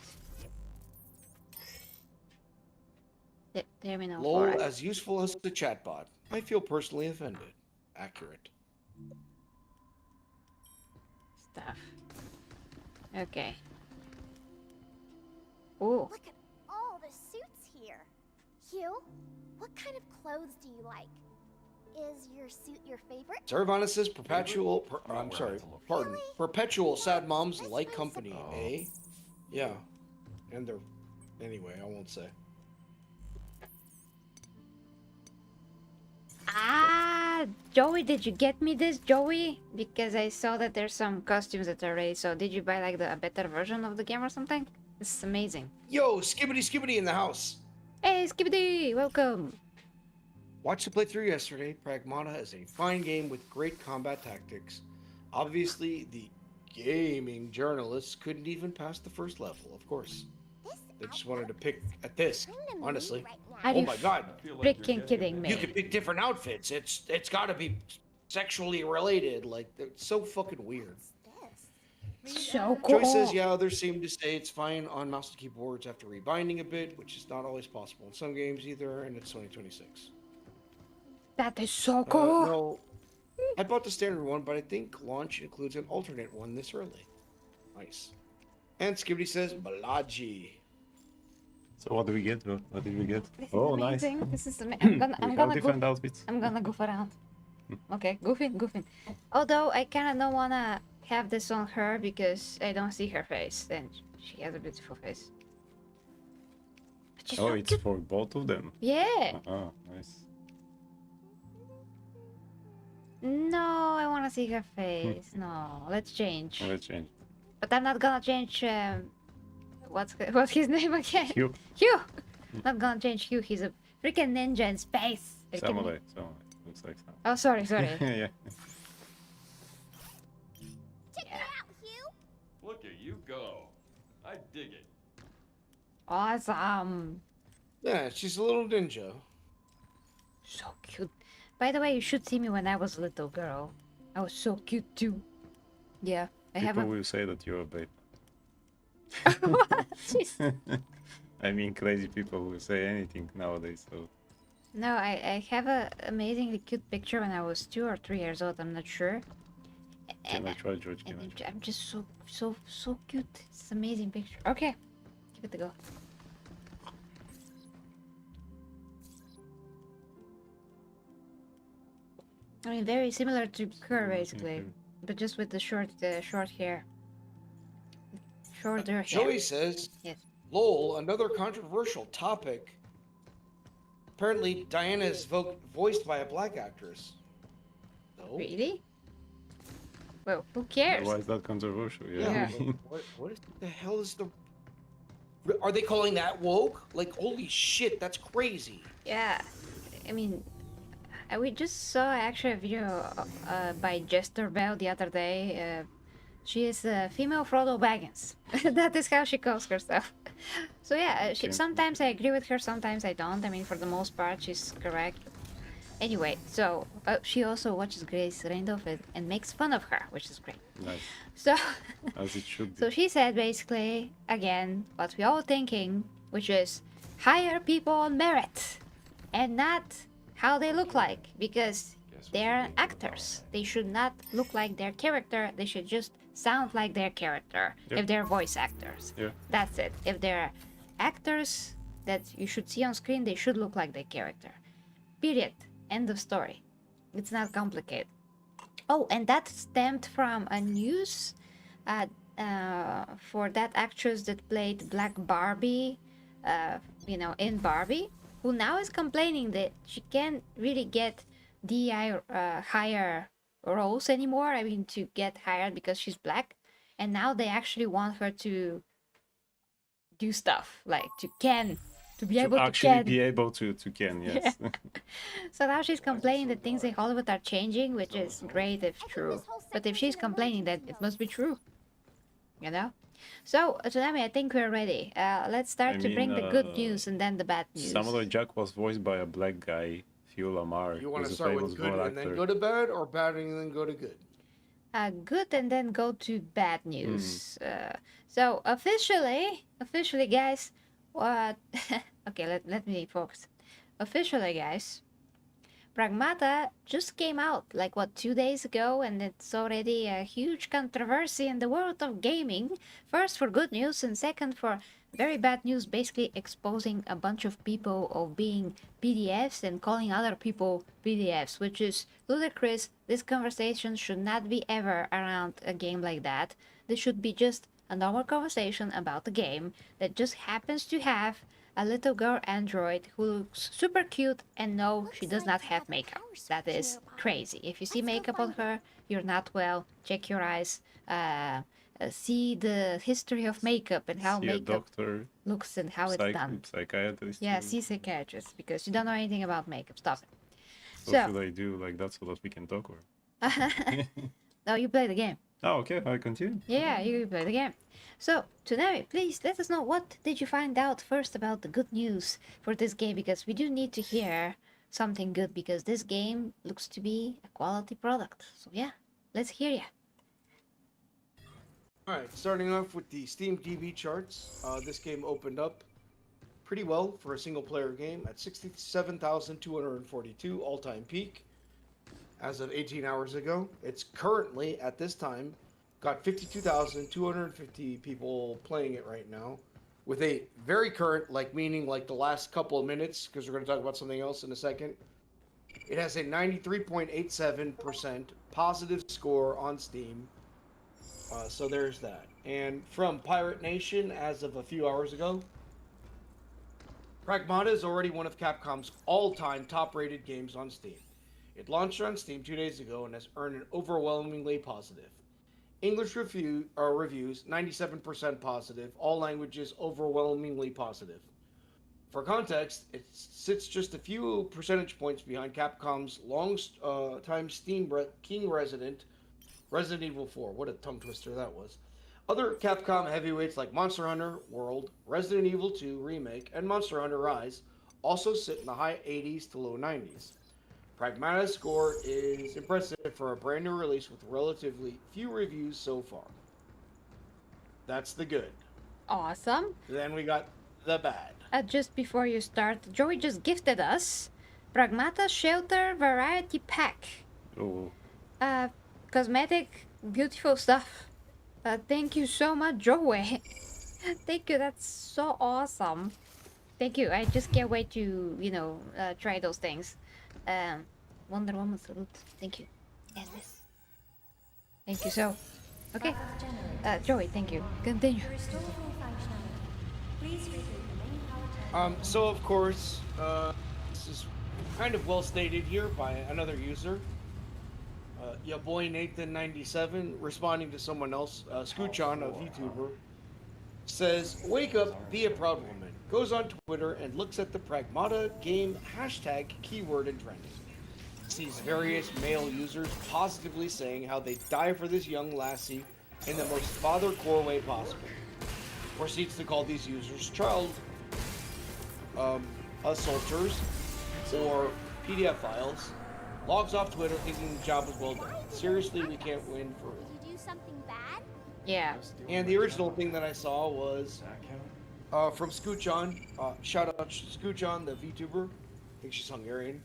Terminal for Lol, as useful as the chatbot. I feel personally offended. Accurate. stuff. Okay. Ooh. Look at all the suits here. Hugh, what kind of clothes do you like? Is your suit your favorite? Saravana says I'm sorry, pardon. Really? Perpetual sad moms This like place- company, eh? Yeah. And they're... Anyway, I won't say. Ah, Joey, did you get me this, Joey? Because I saw that there's some costumes that are ready. So did you buy like a better version of the game or something? This is amazing. Yo, Skibbity in the house! Hey, Skibbity, welcome. Watched the playthrough yesterday. Pragmata is a fine game with great combat tactics. Obviously, the gaming journalists couldn't even pass the first level, of course. This They just wanted to pick at this, kind of honestly. right now. Are Oh you my god, freaking kidding me? you can pick different outfits. It's got to be sexually related. Like, it's so fucking weird. This. So cool. Joy says, yeah, others seem to say it's fine on mouse and keyboards after rebinding a bit, which is not always possible in some games either, and it's 2026. That is so cool. No, I bought the standard one, but I think launch includes an alternate one this early. Nice. And Skibbity says, Balaji. So what do we get? What did we get? This is Oh, nice. amazing. This is amazing. We have different outfits. I'm gonna goof around. Okay, goofing. Although I kind of don't wanna have this on her because I don't see her face, and she has a beautiful face. But she's Oh, so it's cute. for both of them. Yeah. Ah, nice. No, I wanna see her face. No, let's change. Let's change. But I'm not gonna change. What's his name again? Hugh. Hugh. Not gonna change Hugh. He's a freaking ninja in space. Are you kidding me? Samurai. Looks like Samurai. Oh, sorry. Yeah. Check it out, Hugh. Look at you go. I dig it. Awesome. Yeah, she's a little ninja. So cute. By the way, you should see me when I was a little girl. I was so cute too. Yeah, I have People a. will say that you're a babe. Jeez. I mean, crazy people will say anything nowadays. So No, I have a amazingly cute picture when I was 2 or 3 years old. I'm not sure. can I try, George? Can And I try? I'm just so cute. It's an amazing picture. Okay, give it a go. I mean, very similar to her basically, but just with the short hair. Shorter hair. Joey says, Yes. lol, another controversial topic. Apparently, Diana is voiced by a black actress. No? Really? Well, who cares? Why is that controversial? Yeah. Yeah. What is the hell is the... Are they calling that woke? Like, holy shit, that's crazy. Yeah, I mean, we just saw actually a video by Jester Bell the other day. She is a female Frodo Baggins. That is how she calls herself. So yeah, sometimes I agree with her, sometimes I don't. I mean, for the most part, she's correct. Anyway, so she also watches Grace Randolph and makes fun of her, which is great. Nice. So, As it should be. so she said basically, again, what we all thinking, which is hire people on merit and not how they look like, because they're actors. They should not look like their character. They should just sound like their character Yep. if they're voice actors. Yeah. That's it. If they're actors that you should see on screen, they should look like their character. Period. End of story. It's not complicated. Oh, and that stemmed from a news for that actress that played Black Barbie, in Barbie, who now is complaining that she can't really get DI higher roles anymore. I mean, to get hired because she's black, and now they actually want her to do stuff like to can To be To able to actually can. be able to can, yes. So now she's complaining that things in Hollywood are changing, which is great if I think true. this whole But if section's she's an complaining, that emergency it mode. must be true. You know? So, Tsunami, I think we're ready. Let's I start to mean, bring the good news and then the bad news. Samurai Jack was voiced by a black guy, Phil Lamar, You want who's to a start famous with good voice and then actor. go to bad, or bad and then go to good? Good and then go to bad Hmm. news. So officially, guys, what? Okay, let me focus. Officially, guys, Pragmata just came out like what 2 days ago, and it's already a huge controversy in the world of gaming. First for good news, and second for very bad news, basically exposing a bunch of people of being PDFs and calling other people PDFs, which is ludicrous. This conversation should not be ever around a game like that. This should be just a normal conversation about the game that just happens to have a little girl android who looks super cute, and no, she does not have makeup. That is crazy. If you see makeup on her, you're not well. Check your eyes. See the history of makeup and how See a makeup doctor, looks and how it's done. psychiatrist. Yeah, see psychiatrist because you don't know anything about makeup. Stop it. What So, should I do like that so that we can talk? Or no, you play the game. oh, okay, I continue. Yeah, you play the game. So, Tsunami, please let us know what did you find out first about the good news for this game, because we do need to hear something good, because this game looks to be a quality product. So yeah, let's hear ya. All right, starting off with the Steam DB charts. This game opened up pretty well for a single-player game at 67,242 all-time peak as of 18 hours ago. It's currently, at this time, got 52,250 people playing it right now, with a very current, like meaning like the last couple of minutes, because we're going to talk about something else in a second. It has a 93.87% positive score on Steam. So there's that. And from Pirate Nation, as of a few hours ago, Pragmata is already one of Capcom's all-time top-rated games on Steam. It launched on Steam 2 days ago and has earned an overwhelmingly positive. English reviews 97% positive, all languages overwhelmingly positive. For context, it sits just a few percentage points behind Capcom's long-time Steam King Resident Evil 4. What a tongue twister that was. Other Capcom heavyweights like Monster Hunter World, Resident Evil 2 Remake, and Monster Hunter Rise also sit in the high 80s to low 90s. Pragmata's score is impressive for a brand new release with relatively few reviews so far. That's the good. Awesome. Then we got the bad. Just before you start, Joey just gifted us Pragmata Shelter Variety Pack. Oh, Cosmetic, beautiful stuff. Thank you so much, Joey. Thank you, that's so awesome. Thank you. I just can't wait to, try those things. Wonder Woman salute. Thank you. Yes, yes. Thank you so. Okay. Joey, thank you. Continue. So of course, this is kind of well stated here by another user. Your boy Nathan97, responding to someone else, Scoochon, a VTuber, says, "Wake up, be a proud woman." Goes on Twitter and looks at the Pragmata game hashtag keyword and trending. Sees various male users positively saying how they die for this young lassie in the most father-core way possible. Proceeds to call these users child assaulters or PDF files. Logs off Twitter thinking the job was well done. Seriously, we can't win for Did you do something bad? Yeah. And the original thing that I saw was from Scoochon. Shout out to Scoochon, the VTuber. I think she's Hungarian.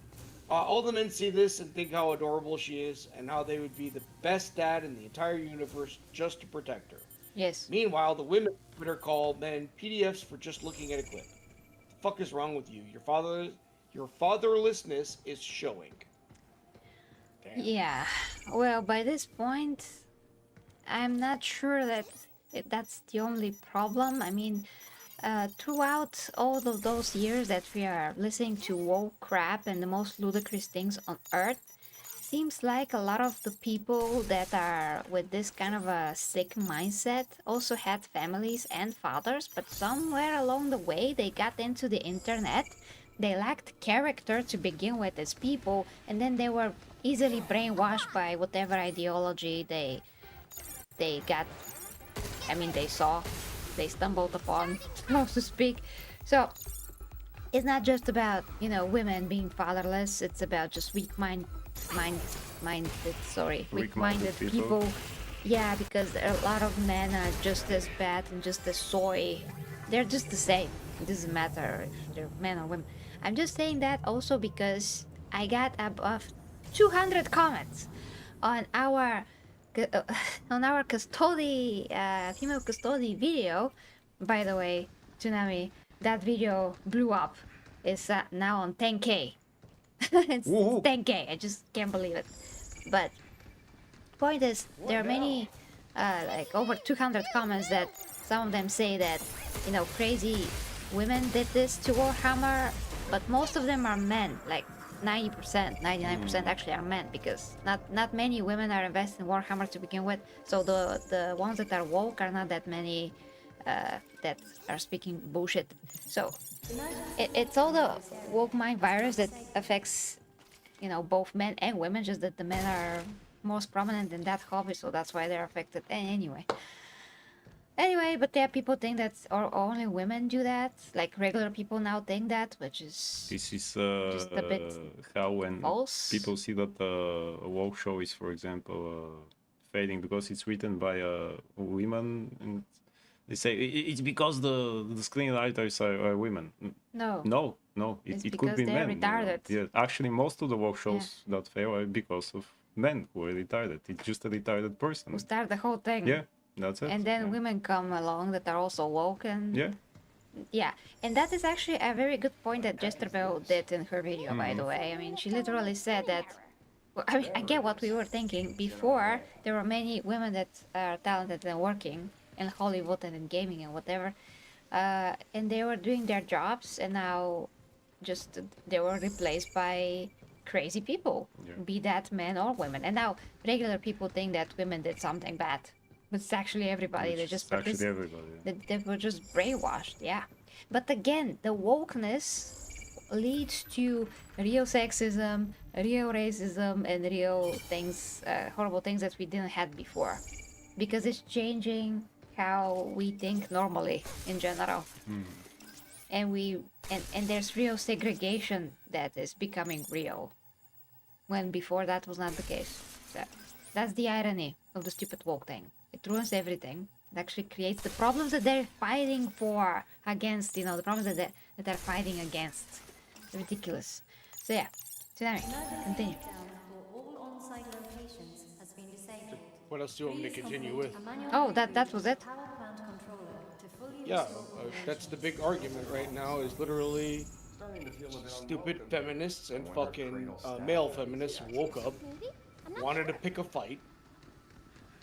All the men see this and think how adorable she is and how they would be the best dad in the entire universe just to protect her. Yes. Meanwhile, the women on Twitter call men PDFs for just looking at a clip. The fuck is wrong with you? Your fatherlessness is showing. Damn. Yeah. Well, by this point, I'm not sure that that's the only problem. I mean, throughout all of those years that we are listening to woke crap and the most ludicrous things on earth, seems like a lot of the people that are with this kind of a sick mindset also had families and fathers, but somewhere along the way they got into the internet. They lacked character to begin with as people, and then they were easily brainwashed by whatever ideology they got. I mean, they saw, they stumbled upon, so to speak. So it's not just about, you know, women being fatherless. It's about just mind, minded, sorry, Weak-minded weak-minded people. people. Yeah, because a lot of men are just as bad and just as soy. They're just the same. It doesn't matter if they're men or women. I'm just saying that also because I got above 200 comments on our on our custody, female custody video. By the way, Tsunami, that video blew up. It's now on 10K. It's Woohoo! 10K. I just can't believe it. But point is, there are many, like over 200 comments that some of them say that, you know, crazy women did this to Warhammer, but most of them are men. Like 90%, 99% actually are men, because not many women are invested in Warhammer to begin with. So the ones that are woke are not that many that are speaking bullshit. So it's all the woke mind virus that affects, you know, both men and women, just that the men are most prominent in that hobby, so that's why they're affected. Anyway, but yeah, people think that or only women do that. Like regular people now think that, which is This is just a bit how when false. people see that a woke show is, for example, fading because it's written by women, and they say it's because the screenwriters are women. No, No, it's it could because be they're men. You know. retarded. Yeah, actually, most of the woke shows that fail are because of men who are retarded. It's just a retarded person. Who start the whole thing. Yeah, that's it. And then yeah. women come along that are also woke and Yeah. yeah, and that is actually a very good point that Jesterbel did in her video, by the way. I mean, she literally said that. Well, I mean, I get what we were thinking. Before, there were many women that are talented and working in Hollywood and in gaming and whatever, and they were doing their jobs, and now just they were replaced by crazy people, be that men or women. And now regular people think that women did something bad, but it's actually everybody. They just actually everybody. they were just brainwashed, yeah. But again, the wokeness leads to real sexism, real racism, and real things, horrible things that we didn't have before, because it's changing how we think normally in general. And and there's real segregation that is becoming real, when before that was not the case. So that's the irony of the stupid woke thing. It ruins everything. It actually creates the problems that they're fighting for against, you know, the problems that they're fighting against. It's ridiculous. So yeah, Tsunami, continue. What else do you want me to continue with? Oh, that was it? Yeah, that's the big argument right now is literally stupid feminists and fucking male feminists woke up, wanted to pick a fight.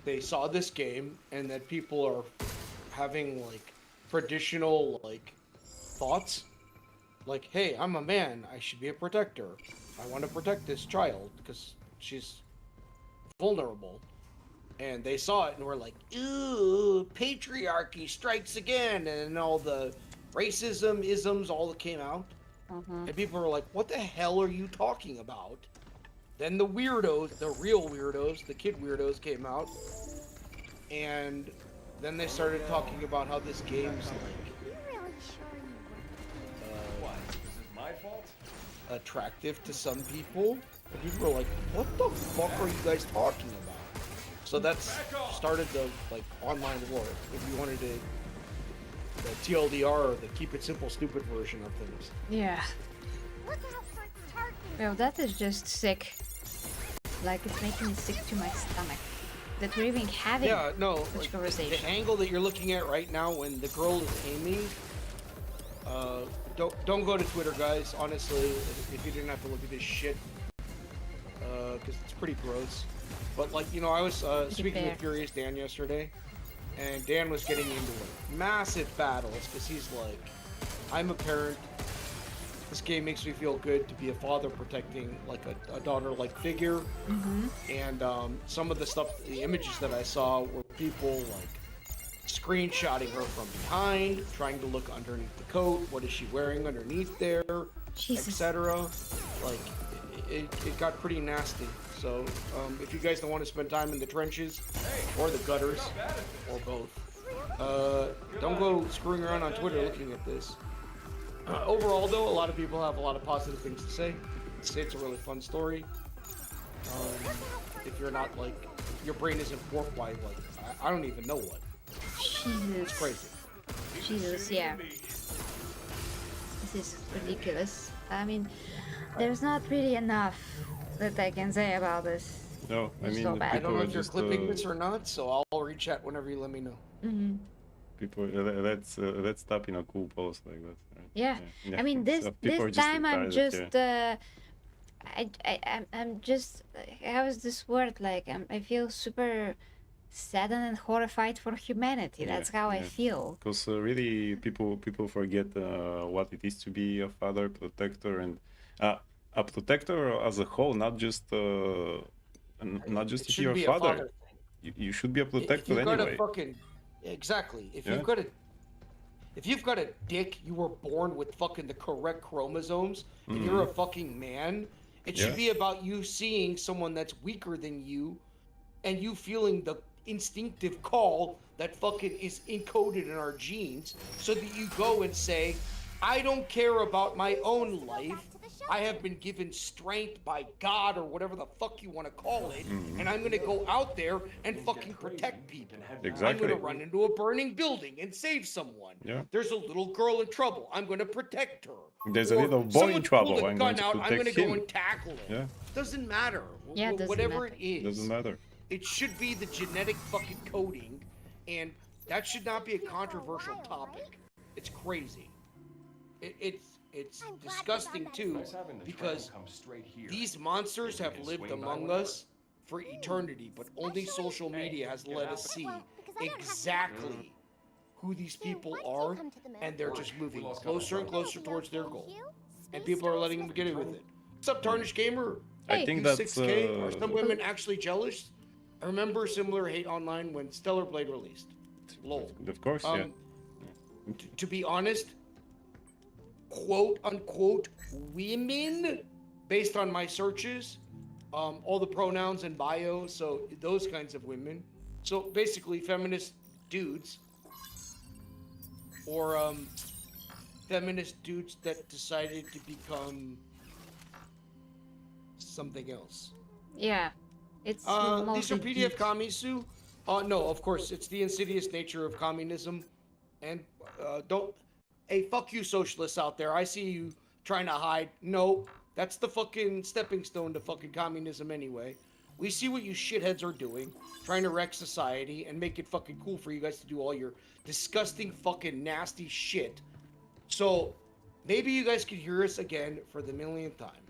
They saw this game and that people are having like traditional like thoughts. Like, hey, I'm a man, I should be a protector. I want to protect this child because she's vulnerable. And they saw it and were like, ooh, patriarchy strikes again. And all the racism, isms, all that came out. And people were like, what the hell are you talking about? Then the weirdos, the real weirdos, the kid weirdos came out. And then they started talking about how this game's like What? This is my fault? attractive to some people. And people were like, what the fuck are you guys talking about? So that's started the like online war. If you wanted to, the TLDR, or the keep it simple, stupid version of things. Yeah. Look out for its target. Well, that is just sick. Like, it's making me sick to my stomach. That we're even having such like, conversation. the angle that you're looking at right now when the girl is aiming. Don't go to Twitter, guys. Honestly, if you didn't have to look at this shit, because it's pretty gross. But like, you know, I was speaking with Furious Dan yesterday, and Dan was getting into like massive battles because he's like, I'm a parent. this game makes me feel good to be a father protecting like a daughter-like figure. And some of the stuff, the images that I saw were people like screenshotting her from behind, trying to look underneath the coat. What is she wearing underneath there, Jesus. etc. Like it got pretty nasty. So if you guys don't want to spend time in the trenches or the gutters or both, don't go screwing around on Twitter looking at this. Overall, though, a lot of people have a lot of positive things to say. Say it's a really fun story. If you're not like, your brain isn't warped by like, I don't even know what. Jesus. It's crazy. Jesus, yeah. This is ridiculous. I mean, there's not really enough that I can say about this. No, I It's mean, so bad. I don't know people are if you're just clipping this or not, so I'll rechat whenever you let me know. people. Let's stop in a cool post like that. Right? Yeah. I mean, So people are this just time I'm retarded, just I'm just, how is this word, like I feel super saddened and horrified for humanity. That's how I feel. Because really, people forget what it is to be a father, protector, and a protector as a whole, not just It if should you're a be a father. father You should be a If protector you've got anyway. a fucking exactly, Yeah. if you've got a dick, you were born with fucking the correct chromosomes, and you're a fucking man. It should be about you seeing someone that's weaker than you, and you feeling the instinctive call that fucking is encoded in our genes, so that you go and say, I don't care about my own life. I have been given strength by God or whatever the fuck you want to call it, and I'm gonna go out there and fucking protect people. Exactly. I'm gonna run into a burning building and save someone. Yeah. There's a little girl in trouble. I'm gonna protect her. There's a Or little boy in someone's trouble. pulled a I'm gun going to out. I'm protect gonna go him. and tackle him. Yeah. Doesn't matter. Yeah, it doesn't Whatever matter. it is. Doesn't matter. It should be the genetic fucking coding, and that should not be a controversial topic. It's crazy. It's disgusting too, because these monsters have lived among us for eternity, but only social media has let us see exactly who these people are, and they're just moving closer and closer towards their goal, and people are letting them get away with it. What's up, Tarnished Gamer? I think You that's 6K. Are some women actually jealous? I remember similar hate online when Stellar Blade released. Lol. Of course, yeah. To be honest, quote unquote women, based on my searches, all the pronouns and bio, so those kinds of women. So basically, feminist dudes, or feminist dudes that decided to become something else. Yeah. It's These are mostly PDF geeks. commies, Sue? No, of course, it's the insidious nature of communism. And don't... Hey, fuck you socialists out there. I see you trying to hide. No, that's the fucking stepping stone to fucking communism anyway. We see what you shitheads are doing, trying to wreck society and make it fucking cool for you guys to do all your disgusting fucking nasty shit. So, maybe you guys could hear us again for the millionth time.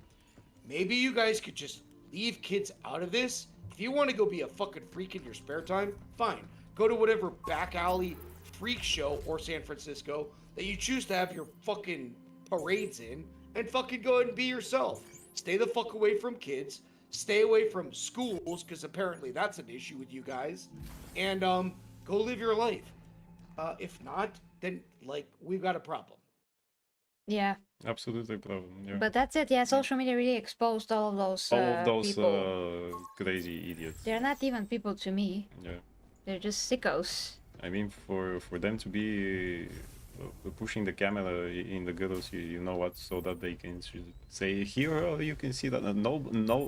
Maybe you guys could just leave kids out of this. If you want to go be a fucking freak in your spare time, fine. Go to whatever back alley freak show or San Francisco that you choose to have your fucking parades in, and fucking go ahead and be yourself. Stay the fuck away from kids. Stay away from schools, because apparently that's an issue with you guys. And go live your life. If not, then like we've got a problem. Yeah. Absolutely problem. Yeah. But that's it. Yeah, social media really exposed all of those people. Crazy idiots. They're not even people to me. Yeah. They're just sickos. I mean, for them to be pushing the camera in the girls, you know what, so that they can say here you can see that. No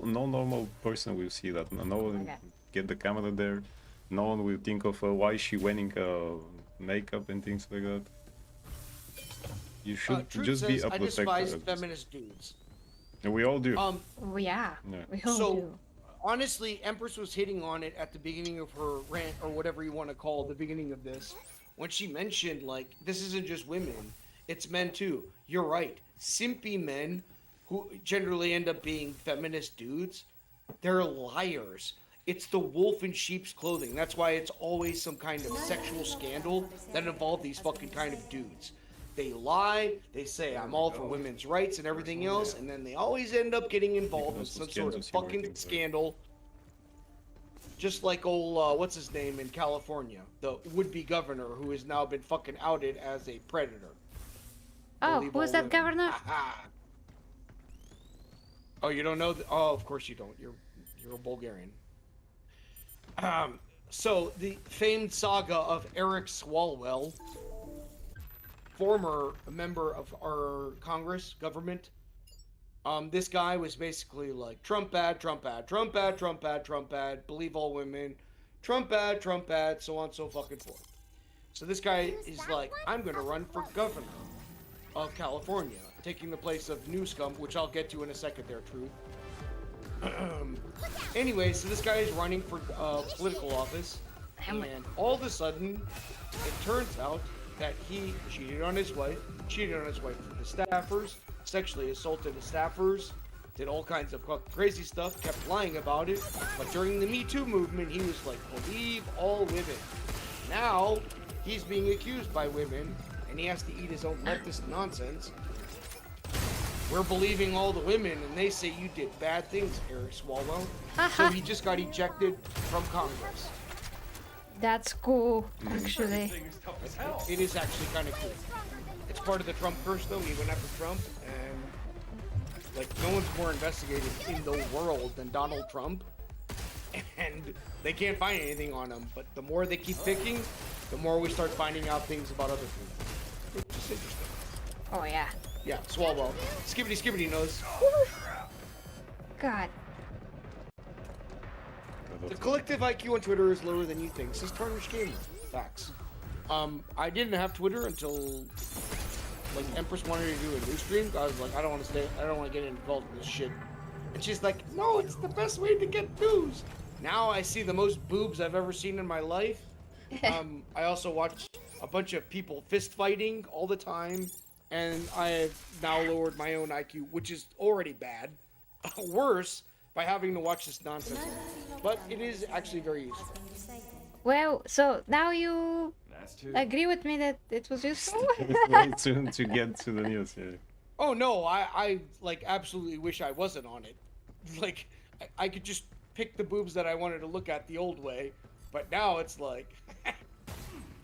normal person will see that. No one get the camera there. No one will think of why is she wearing makeup and things like that. You should just be a I protector. despise feminist dudes. And we all do. Yeah. We all So, do. honestly, Empress was hitting on it at the beginning of her rant, or whatever you want to call it, the beginning of this, when she mentioned, like, this isn't just women, it's men too. You're right. Simpy men, who generally end up being feminist dudes, they're liars. It's the wolf in sheep's clothing. That's why it's always some kind of sexual scandal that involve these fucking kind of dudes. They lie. They say I'm all for women's rights and everything else, and then they always end up getting involved in some sort of fucking scandal. Just like old, what's his name in California, the would-be governor who has now been fucking outed as a predator. Oh, who is that governor? Oh, you don't know? Oh, of course you don't. You're a Bulgarian. So the famed saga of Eric Swalwell, former member of our Congress government. This guy was basically like Trump bad, Trump bad, Trump bad, Trump bad, Trump bad, believe all women, Trump bad, so on, so fucking forth. So this guy is like, I'm gonna run for governor of California, taking the place of Newscomb, which I'll get to in a second there, Truth. Anyway, so this guy is running for political office, and all of a sudden, it turns out that he cheated on his wife with the staffers, sexually assaulted the staffers, did all kinds of crazy stuff, kept lying about it. But during the Me Too movement, he was like, believe all women. Now, he's being accused by women, and he has to eat his own leftist nonsense. We're believing all the women, and they say you did bad things, Eric Swalwell. So he just got ejected from Congress. That's cool, actually. It is actually kind of cool. It's part of the Trump curse, though. He went after Trump, and like no one's more investigated in the world than Donald Trump, and they can't find anything on him. But the more they keep picking, the more we start finding out things about other people, which is interesting. Oh yeah. Yeah, Swalwell. Skibbity knows. God. The collective IQ on Twitter is lower than you think, says Tarnished Gamer. Facts. I didn't have Twitter until like Empress wanted to do a news stream. I was like, I don't want to get involved in this shit. And she's like, no, it's the best way to get news. Now I see the most boobs I've ever seen in my life. I also watch a bunch of people fist fighting all the time. And I have now lowered my own IQ, which is already bad. Worse, by having to watch this nonsense. But it is actually very useful. Well, so now you agree with me that it was useful? to get to the news, yeah. Oh no, I like absolutely wish I wasn't on it. Like, I could just pick the boobs that I wanted to look at the old way. But now it's like,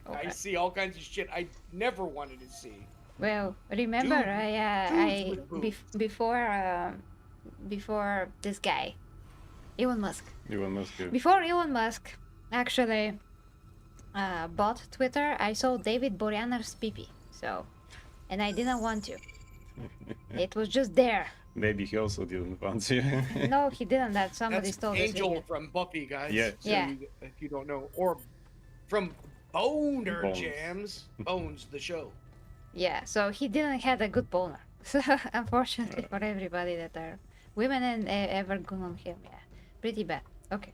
I see all kinds of shit I never wanted to see. Well, remember, before this guy, Elon Musk. Yeah. Before Elon Musk actually bought Twitter, I saw David Boreanaz's pee-pee. So, and I didn't want to. It was just there. Maybe he also didn't want to. No, he didn't. That somebody stole this Angel video. from Buffy, guys. Yeah. So Yeah. if you don't know, or from Boner Bones. Jams, Bones the show. Yeah, so he didn't have a good boner. So unfortunately for everybody that are women and ever gone on him, yeah, pretty bad. Okay.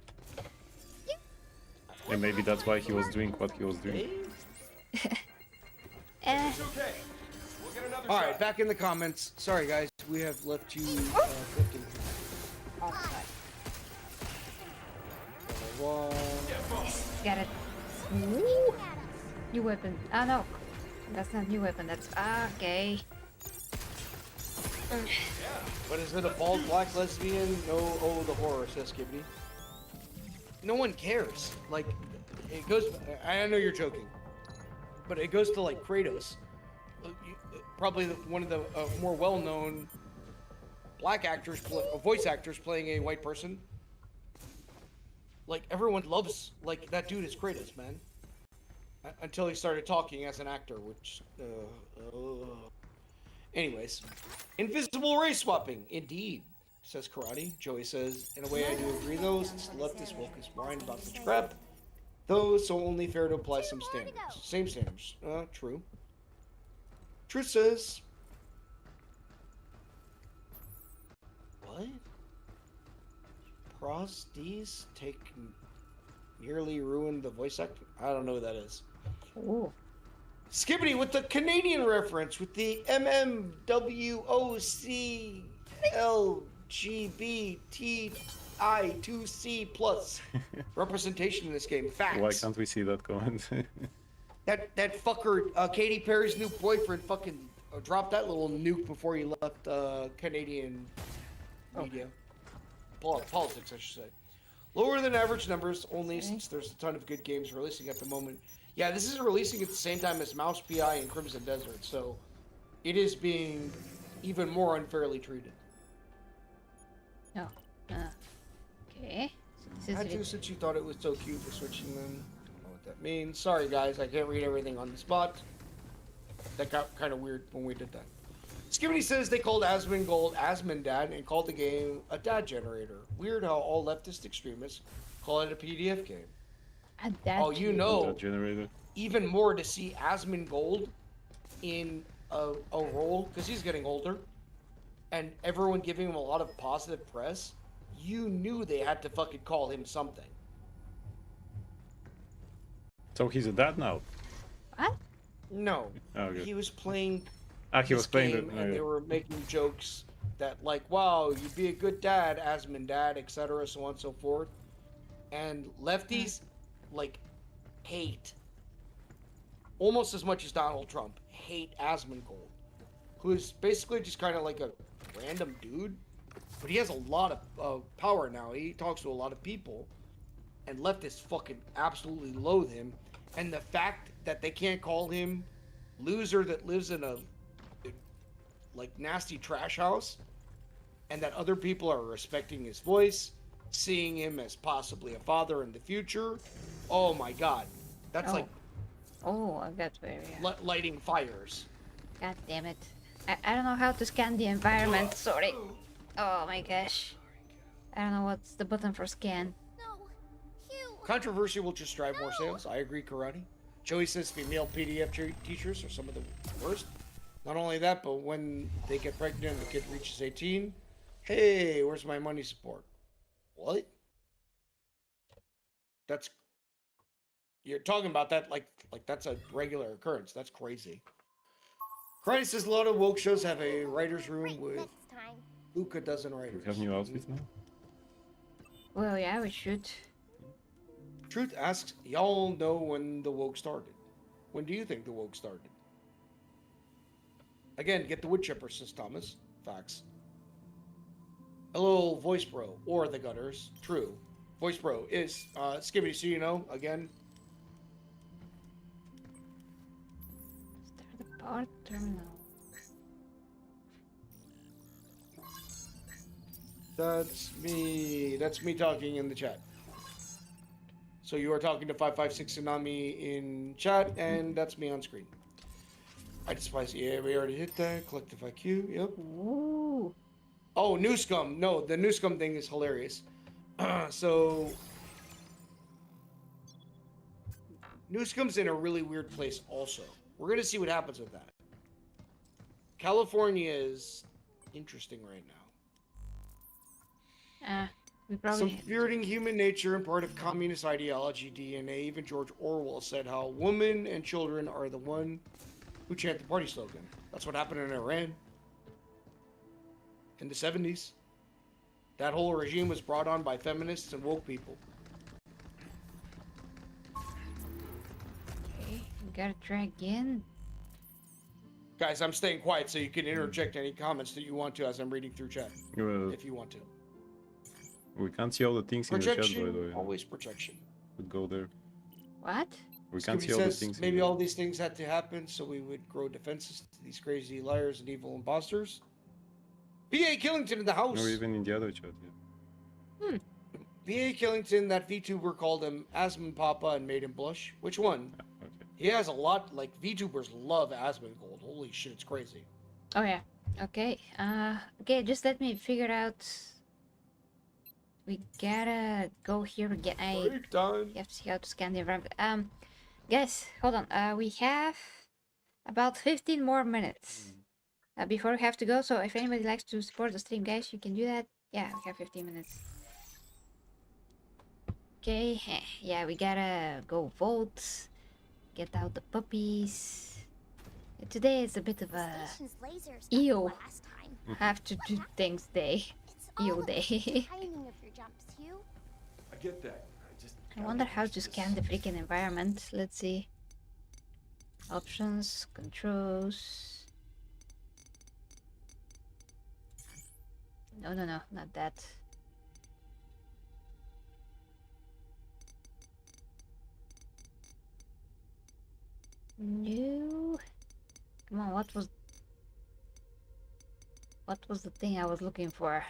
And maybe that's why he was doing what he was doing. All right, back in the comments. Sorry, guys, we have left you cooking. Got it. Ooh. New weapon. Ah, no. That's not new weapon. That's okay. But is it a bald black lesbian? No, oh, the horror, says Skibbity. No one cares. Like, it goes. I know you're joking, but it goes to like Kratos, probably one of the more well-known black actors, voice actors playing a white person. Like everyone loves, like that dude is Kratos, man. Until he started talking as an actor, which. Anyways, invisible race swapping, indeed, says Karate. Joey says, in a way I do agree though, since the leftist woke is whine about such crap. Though, so only fair to apply some standards. Same standards. True. Truth says... What? Prosties take... nearly ruined the voice acting? I don't know who that is. Ooh. Skibbity with the Canadian reference, with the MMWOCLGBTI2C plus representation in this game. Facts. Why can't we see that comment? That fucker, Katy Perry's new boyfriend, fucking dropped that little nuke before he left Canadian media. Politics, I should say. Lower than average numbers, only since there's a ton of good games releasing at the moment. Yeah, this is releasing at the same time as Mouse PI and Crimson Desert, so it is being even more unfairly treated. Oh. Okay. So Had to, since you thought it was so cute for switching them. I don't know what that means. Sorry, guys, I can't read everything on the spot. That got kind of weird when we did that. Skibbity says they called Asmongold Asmondad and called the game a dad generator. Weird how all leftist extremists call it a PDF game. A dad Oh, you know, Dad generator. even more to see Asmongold in a role, because he's getting older, and everyone giving him a lot of positive press. You knew they had to fucking call him something. So he's a dad now. What? No, Okay. he was playing. He was playing game, and they were making jokes that like, "Wow, you'd be a good dad, Asmondad, etc., so on and so forth." And lefties, like, hate almost as much as Donald Trump hate Asmongold, who is basically just kind of like a random dude, but he has a lot of power now. He talks to a lot of people, and leftists fucking absolutely loathe him. And the fact that they can't call him loser that lives in a like nasty trash house, and that other people are respecting his voice, seeing him as possibly a father in the future. Oh my god, that's like I got very lighting fires. God damn it. I don't know how to scan the environment, sorry. Oh my gosh. I don't know what's the button for scan. No, Hugh. Controversy will just drive more sales. I agree, Karate. Joey says female PDF teachers are some of the worst. Not only that, but when they get pregnant and the kid reaches 18, hey, where's my money support? What? That's... You're talking about that like that's a regular occurrence. That's crazy. Karate says a lot of woke shows have a writer's room with Luca dozen writers. We have new outfits now. Well, yeah, we should. Truth asks, y'all know when the woke started. When do you think the woke started? Again, get the wood chipper, says Thomas. Facts. Hello, Voice Bro, or the Gutters. True. Voice Bro is, Skibbity, so you know, again. Start the power terminal. That's me talking in the chat. So you are talking to 556 Tsunami in chat, and that's me on screen. I despise, yeah, we already hit that. Collective IQ, yep. Ooh. Oh, New Scum. No, the New Scum thing is hilarious. So, New Scum's in a really weird place also. We're going to see what happens with that. California is interesting right now. We probably... Subverting human nature and part of communist ideology, DNA. Even George Orwell said how women and children are the one who chant the party slogan. That's what happened in Iran in the 70s. That whole regime was brought on by feminists and woke people. Okay, we gotta try again. Guys, I'm staying quiet so you can interject any comments that you want to as I'm reading through chat. If you want to. We can't see all the things in the chat, by the Projection, way. always projection. Could go there. What? We can't Scooby see all the says things. maybe all these things had to happen so we would grow defenses to these crazy liars and evil imposters. B.A. Killington in the house. Or even in the other chat, yeah. B.A. Killington, that VTuber called him Asmon Papa and made him blush. Which one? Okay. He has a lot, like, VTubers love Asmongold. Holy shit, it's crazy. Oh yeah. Okay. Okay, just let me figure out. We gotta go here again. You have to see how to scan the environment. Guys, hold on. We have about 15 more minutes before we have to go. So if anybody likes to support the stream, guys, you can do that. Yeah, we have 15 minutes. Okay. Yeah, we gotta go vote. Get out the puppies. Today is a bit of a EO have to do things day. EO day. Timing of your jumps, Hugh. I get that. I wonder how to scan the freaking environment. Let's see. Options, controls. No, not that. No. Come on, what was the thing I was looking for?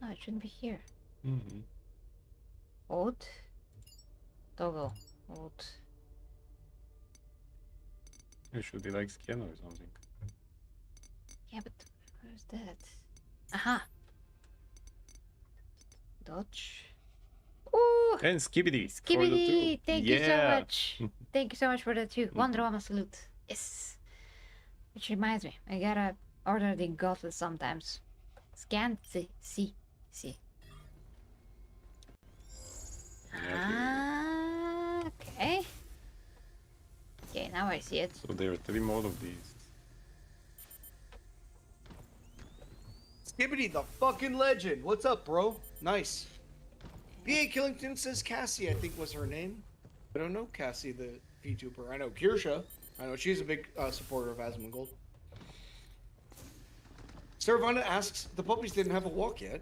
No, it shouldn't be here. Mm-hmm. Hold. Toggle. Hold. It should be like scan or something. Yeah, but where's that? Aha! Dodge. Ooh! And Skibidi for the Skibidi! two. Thank you so much. Thank you so much for the two. One drama salute. Yes. Which reminds me, I gotta order the gauntlet sometimes. Scan. See. Okay. Okay, now I see it. So there are 3 more of these. Skibbity the fucking legend. What's up, bro? Nice. P.A. Killington says Cassie, I think was her name. I don't know Cassie, the VTuber. I know Kirsha. I know she's a big supporter of Asmongold. Servana asks, the puppies didn't have a walk yet.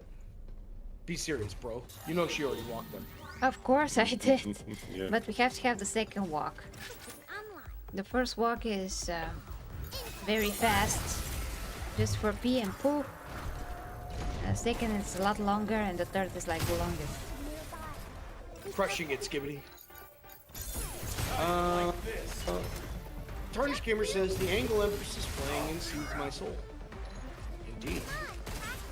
Be serious, bro. You know she already walked them. Of course I did. Yeah. But we have to have the second walk. The first walk is very fast, just for pee and poo. The second is a lot longer, and the third is like the longest. Crushing it, Skibbity. Tarnish Gamer says, the Angle Empress is playing and soothes my soul. Indeed.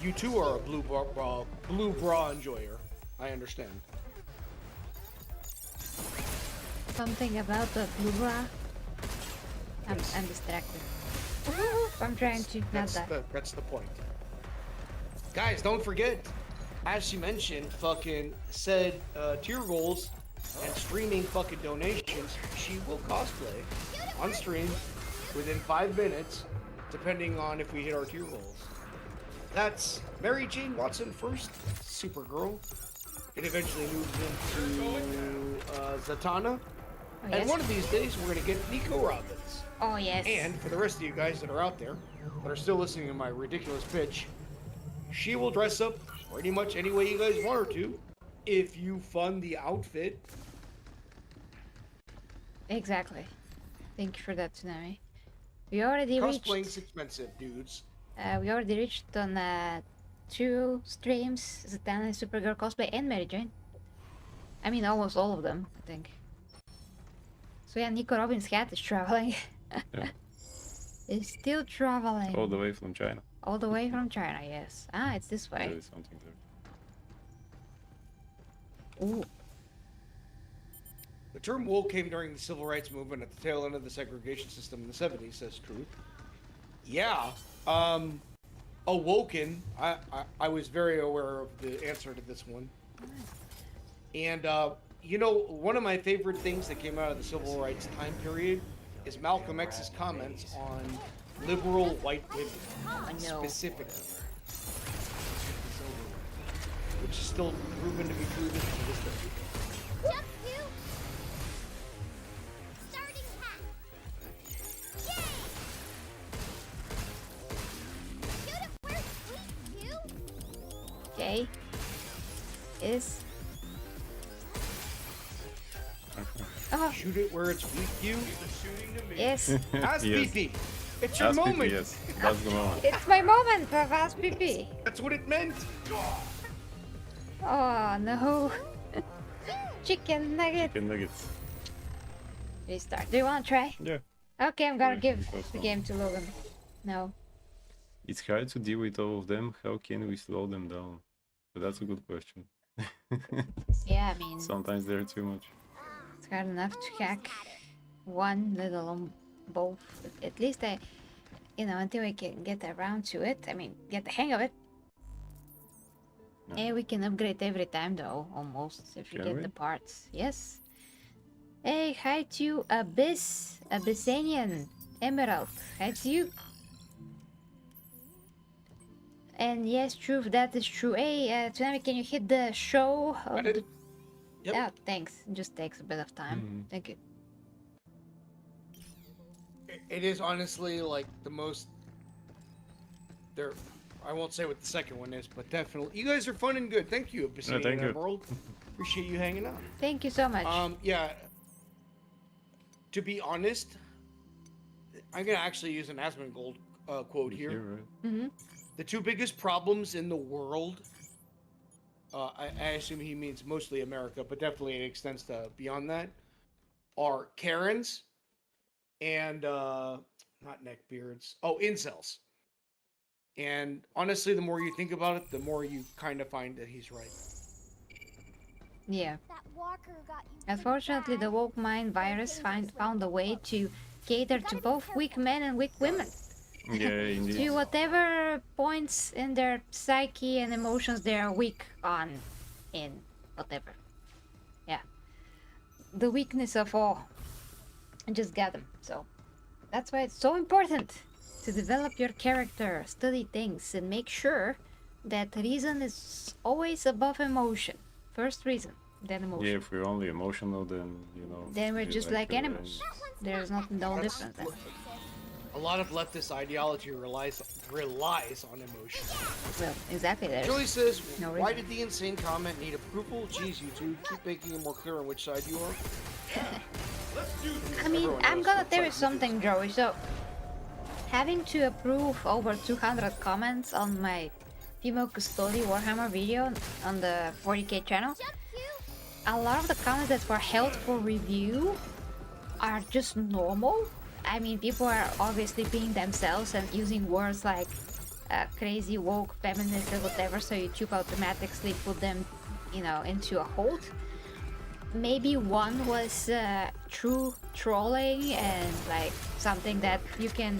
You too are a blue bra enjoyer. I understand. Something about the blue bra. I'm distracted. I'm trying to not die. That's the point. Guys, don't forget, as she mentioned, fucking said tier goals and streaming fucking donations. She will cosplay on stream within 5 minutes, depending on if we hit our tier goals. That's Mary Jane Watson first, Supergirl. It eventually moves into Zatanna. Oh, And yes. one of these days, we're going to get Nico Robbins. Oh yes. And for the rest of you guys that are out there, that are still listening to my ridiculous pitch, she will dress up pretty much any way you guys want her to, if you fund the outfit. Exactly. Thank you for that, Tsunami. We already Cosplaying's expensive, dudes. we already reached on 2 streams, Zatanna, Supergirl cosplay, and Mary Jane. I mean, almost all of them, I think. So yeah, Nico Robin's cat is traveling. Yeah. Is still traveling. All the way from China. All the way from China, yes. Ah, it's this way. There is something there. Ooh. The term woke came during the civil rights movement at the tail end of the segregation system in the 70s, says Truth. Yeah. Awoken. I was very aware of the answer to this one. And, you know, one of my favorite things that came out of the civil rights time period is Malcolm X's comments on liberal white women, specifically. Which is still proven to be true to this day. Jump you! Starting pack! Yay! Shoot it where it's weak, you! Okay. Is. Oh, Shoot it where it's weak, you. yes. Ask Yes. PP. It's your Ask people, moment. yes. That's the moment. It's my moment of Ask PP. That's what it meant. Oh no. Chicken nugget. Chicken nuggets. Restart. Do you want to try? Yeah. Okay, I'm gonna Yeah, give because the no. game to Logan. No. It's hard to deal with all of them. How can we slow them down? But that's a good question. Yeah, I mean, Sometimes they're too much. it's hard enough to hack one, let alone both. But at least until we can get around to it. I mean, get the hang of it. Yeah. And we can upgrade every time though, almost, if you Can get we? the parts. Yes. Hey, hi to Abyssinian Emerald. Hi to you. And yes, true, that is true. Hey, Tsunami, can you hit the show? I did. Yep. Yeah, thanks. It just takes a bit of time. Thank you. It is honestly like the most. There, I won't say what the second one is, but definitely, you guys are fun and good. Thank you, Obsidian thank you. Emerald. Appreciate you hanging out. Thank you so much. Yeah. To be honest, I'm gonna actually use an Asmongold quote here. Mm-hmm. The two biggest problems in the world, I assume he means mostly America, but definitely it extends to beyond that, are Karens and not neckbeards. Oh, incels. And honestly, the more you think about it, the more you kind of find that he's right. Yeah. That walker got you pretty Unfortunately, the bad. woke mind virus found a way to cater to both weak men and weak women. Yeah, indeed. To whatever points in their psyche and emotions they are weak on, in whatever. Yeah. The weakness of all. And just get them. So that's why it's so important to develop your character, study things, and make sure that reason is always above emotion. First reason, then emotion. Yeah, if we're only emotional, then Then we're just like animals. There's no That's difference then. A lot of leftist ideology relies on emotion. Well, exactly. There's Joey says, no why reason. did the insane comment need approval? Geez, YouTube, keep making it more clear on which side you are. I mean, Everyone I'm knows gonna what tell you side something, Joey. So, having to approve over 200 comments on my female custody Warhammer video on the 40k channel, a lot of the comments that were held for review are just normal. I mean, people are obviously being themselves and using words like crazy, woke, feminist, and whatever, so YouTube automatically put them, into a hold. Maybe one was true trolling and like something that you can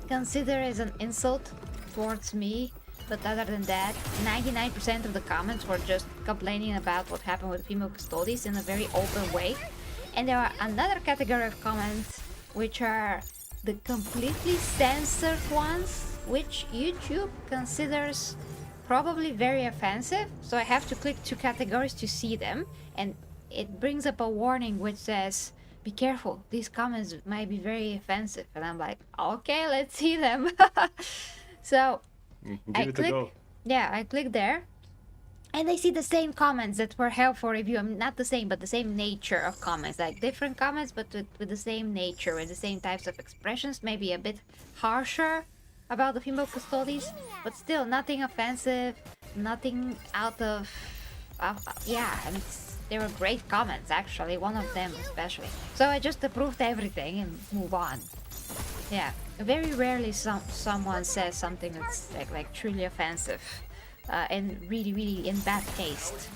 consider as an insult towards me, but other than that, 99% of the comments were just complaining about what happened with female custodies in a very open way. And there are another category of comments which are the completely censored ones, which YouTube considers probably very offensive. So I have to click two categories to see them, and it brings up a warning which says, be careful, these comments might be very offensive. And I'm like, okay, let's see them. So I click, I click there, and I see the same comments that were held for review. I mean, not the same, but the same nature of comments, like different comments, but with the same nature, with the same types of expressions, maybe a bit harsher about the female custodies, but still nothing offensive, nothing out of, yeah, I mean, they were great comments, actually, one of them especially. So I just approved everything and move on. Yeah, very rarely someone says something that's like truly offensive. And really, really in bad taste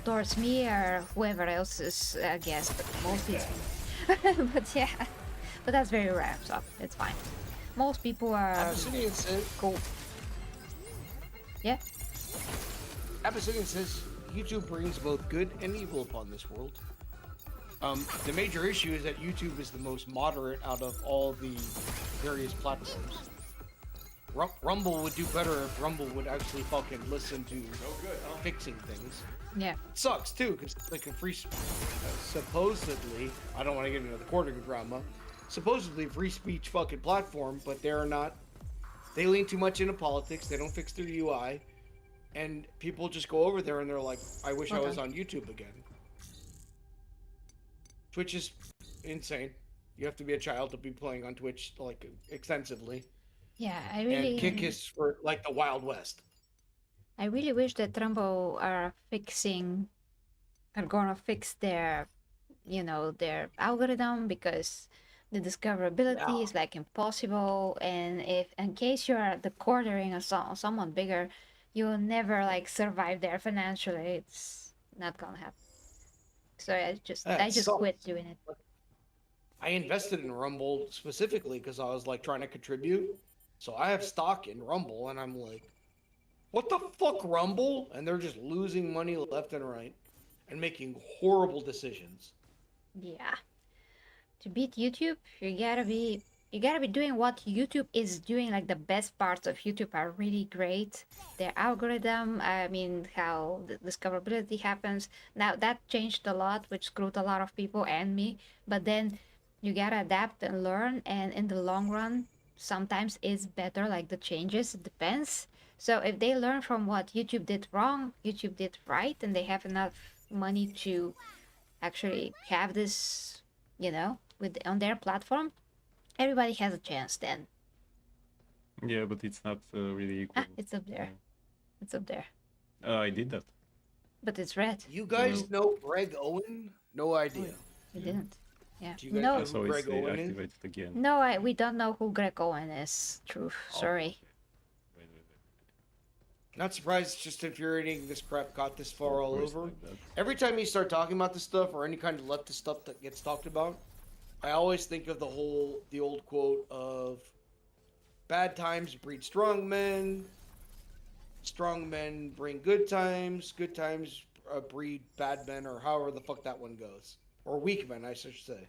towards me or whoever else is, I guess, but mostly it's me. But yeah, but that's very rare, so it's fine. Most people are Abyssinian says, cool. Yeah. Abyssinian says, YouTube brings both good and evil upon this world. The major issue is that YouTube is the most moderate out of all the various platforms. Rumble would do better if Rumble would actually fucking listen to fixing things. Yeah. It sucks too, because like a free, supposedly, I don't want to get into the courting drama, supposedly free speech fucking platform, but they're not. They lean too much into politics. They don't fix their UI, and people just go over there and they're like, "I wish I was on YouTube again." Twitch is insane. You have to be a child to be playing on Twitch like extensively. Yeah, I really. And Kick is for like the Wild West. I really wish that Rumble are gonna fix their, their algorithm, because the discoverability is like impossible. And if in case you are the quartering of someone bigger, you'll never like survive there financially. It's not gonna happen. So I just quit doing it. I invested in Rumble specifically because I was like trying to contribute. So I have stock in Rumble, and I'm like, what the fuck, Rumble? And they're just losing money left and right and making horrible decisions. Yeah. To beat YouTube, you gotta be you gotta be doing what YouTube is doing. Like the best parts of YouTube are really great. Their algorithm, I mean, how the discoverability happens. Now that changed a lot, which screwed a lot of people and me. But then you gotta adapt and learn, and in the long run, sometimes it's better. Like the changes, it depends. So if they learn from what YouTube did wrong, YouTube did right, and they have enough money to actually have this, with on their platform, everybody has a chance then. Yeah, but it's not really equal. It's up there. It's up there. I did that. But it's red. You guys know Greg Owen? No idea. We didn't. Yeah. Do you guys No. know So who it's Greg Owen is? deactivated again. No, we don't know who Greg Owen is. Truth. Sorry. Wait. Not surprised. It's just infuriating. This crap got this far all Voice over. like that. Every time you start talking about this stuff or any kind of leftist stuff that gets talked about, I always think of the old quote of bad times breed strong men bring good times breed bad men, or however the fuck that one goes. Or weak men, I should say.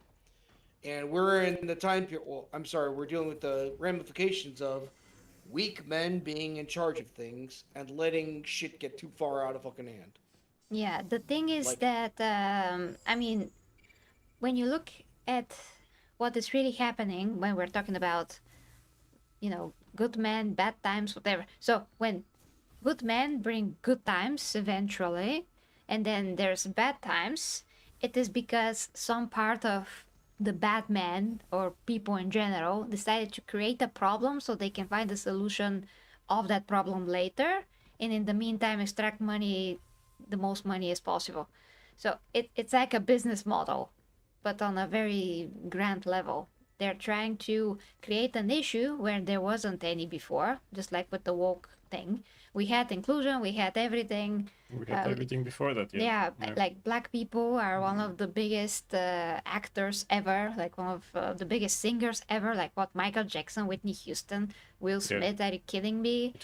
And we're in the time period, we're dealing with the ramifications of weak men being in charge of things and letting shit get too far out of fucking hand. Yeah, the thing is Like- that, I mean, when you look at what is really happening when we're talking about, good men, bad times, whatever. So when good men bring good times eventually, and then there's bad times, it is because some part of the bad men or people in general decided to create a problem so they can find a solution of that problem later, and in the meantime extract money, the most money as possible. So it's like a business model, but on a very grand level. They're trying to create an issue where there wasn't any before, just like with the woke thing. We had inclusion, we had everything. We had everything before that, yeah. Like black people are one of the biggest actors ever, like one of the biggest singers ever, like what, Michael Jackson, Whitney Houston, Will Smith. Are you kidding me?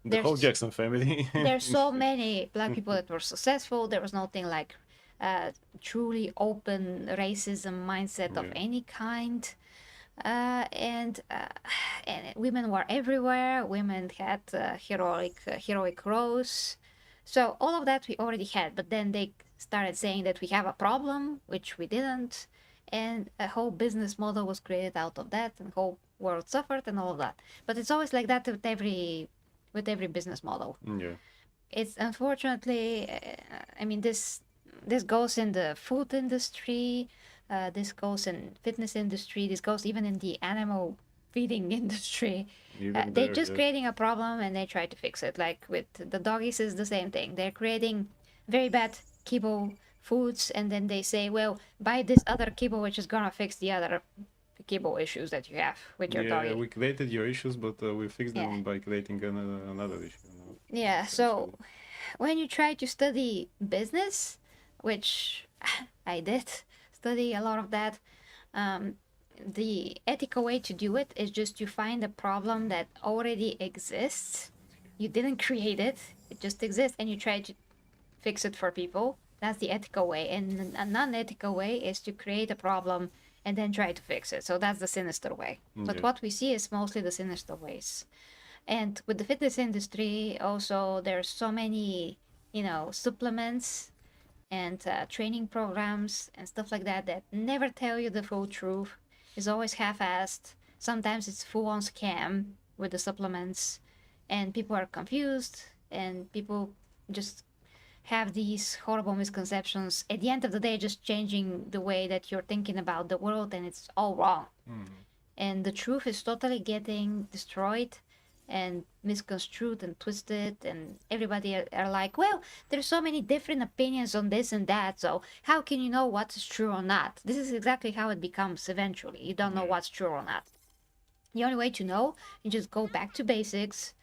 The whole Jackson family. There's so many black people that were successful. There was nothing like truly open racism mindset of any kind. And women were everywhere. Women had heroic roles. So all of that we already had, but then they started saying that we have a problem, which we didn't, and a whole business model was created out of that, and the whole world suffered and all of that. But it's always like that with every business model. Yeah. It's unfortunately, I mean, this goes in the food industry. This goes in fitness industry. This goes even in the animal feeding industry. They're just creating a problem and they try to fix it. Like with the doggies is the same thing. They're creating very bad kibble foods, and then they say, well, buy this other kibble which is gonna fix the other kibble issues that you have with your doggy. Yeah, we created your issues, but we fixed them by creating another issue. Yeah, so when you try to study business, which I did study a lot of that, the ethical way to do it is just to find a problem that already exists. You didn't create it, it just exists, and you try to fix it for people. That's the ethical way. And a non-ethical way is to create a problem and then try to fix it. So that's the sinister way. But what we see is mostly the sinister ways. And with the fitness industry also, there's so many, supplements and training programs and stuff like that that never tell you the full truth. It's always half-assed. Sometimes it's full-on scam with the supplements, and people are confused, and people just have these horrible misconceptions. At the end of the day, just changing the way that you're thinking about the world, and it's all wrong. And the truth is totally getting destroyed and misconstrued and twisted, and everybody are like, well, there's so many different opinions on this and that, so how can you know what's true or not? This is exactly how it becomes eventually. You don't know what's true or not. The only way to know, you just go back to basics,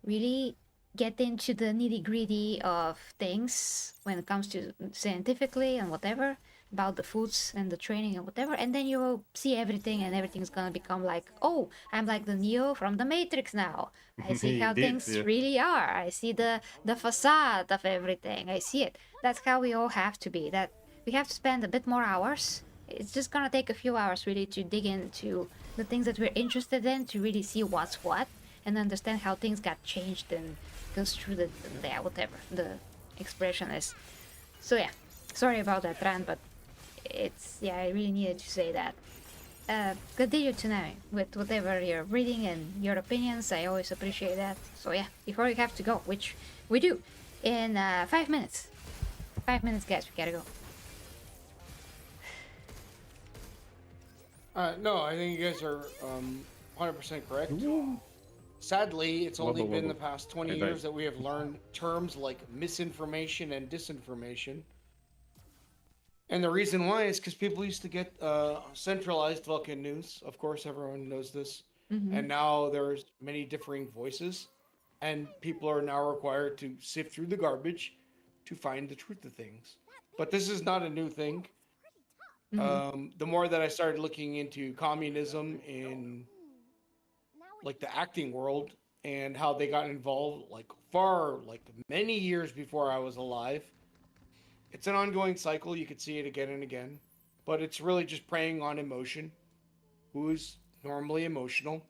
really get into the nitty-gritty of things when it comes to scientifically and whatever, about the foods and the training and whatever, and then you will see everything, and everything's gonna become like, oh, I'm like the Neo from the Matrix now. I see how things really are. I see the facade of everything. I see it. That's how we all have to be. That we have to spend a bit more hours. It's just gonna take a few hours really to dig into the things that we're interested in to really see what's what and understand how things got changed and goes through the yeah, whatever the expression is. So yeah, sorry about that rant, but it's yeah, I really needed to say that. Continue tonight with whatever you're reading and your opinions. I always appreciate that. So yeah, before we have to go, which we do in 5 minutes. 5 minutes, guys. We gotta go. No, I think you guys are 100% correct. Sadly, it's only Wobble, been the wobble. past 20 I died. years that we have learned terms like misinformation and disinformation. And the reason why is because people used to get centralized Vulcan news. Of course, everyone knows this. Mm-hmm. And now there's many differing voices, and people are now required to sift through the garbage to find the truth of things. But this is not a new thing. The more that I started looking into communism in like the acting world and how they got involved, like far, like many years before I was alive, it's an ongoing cycle. You could see it again and again, but it's really just preying on emotion. Who's normally emotional,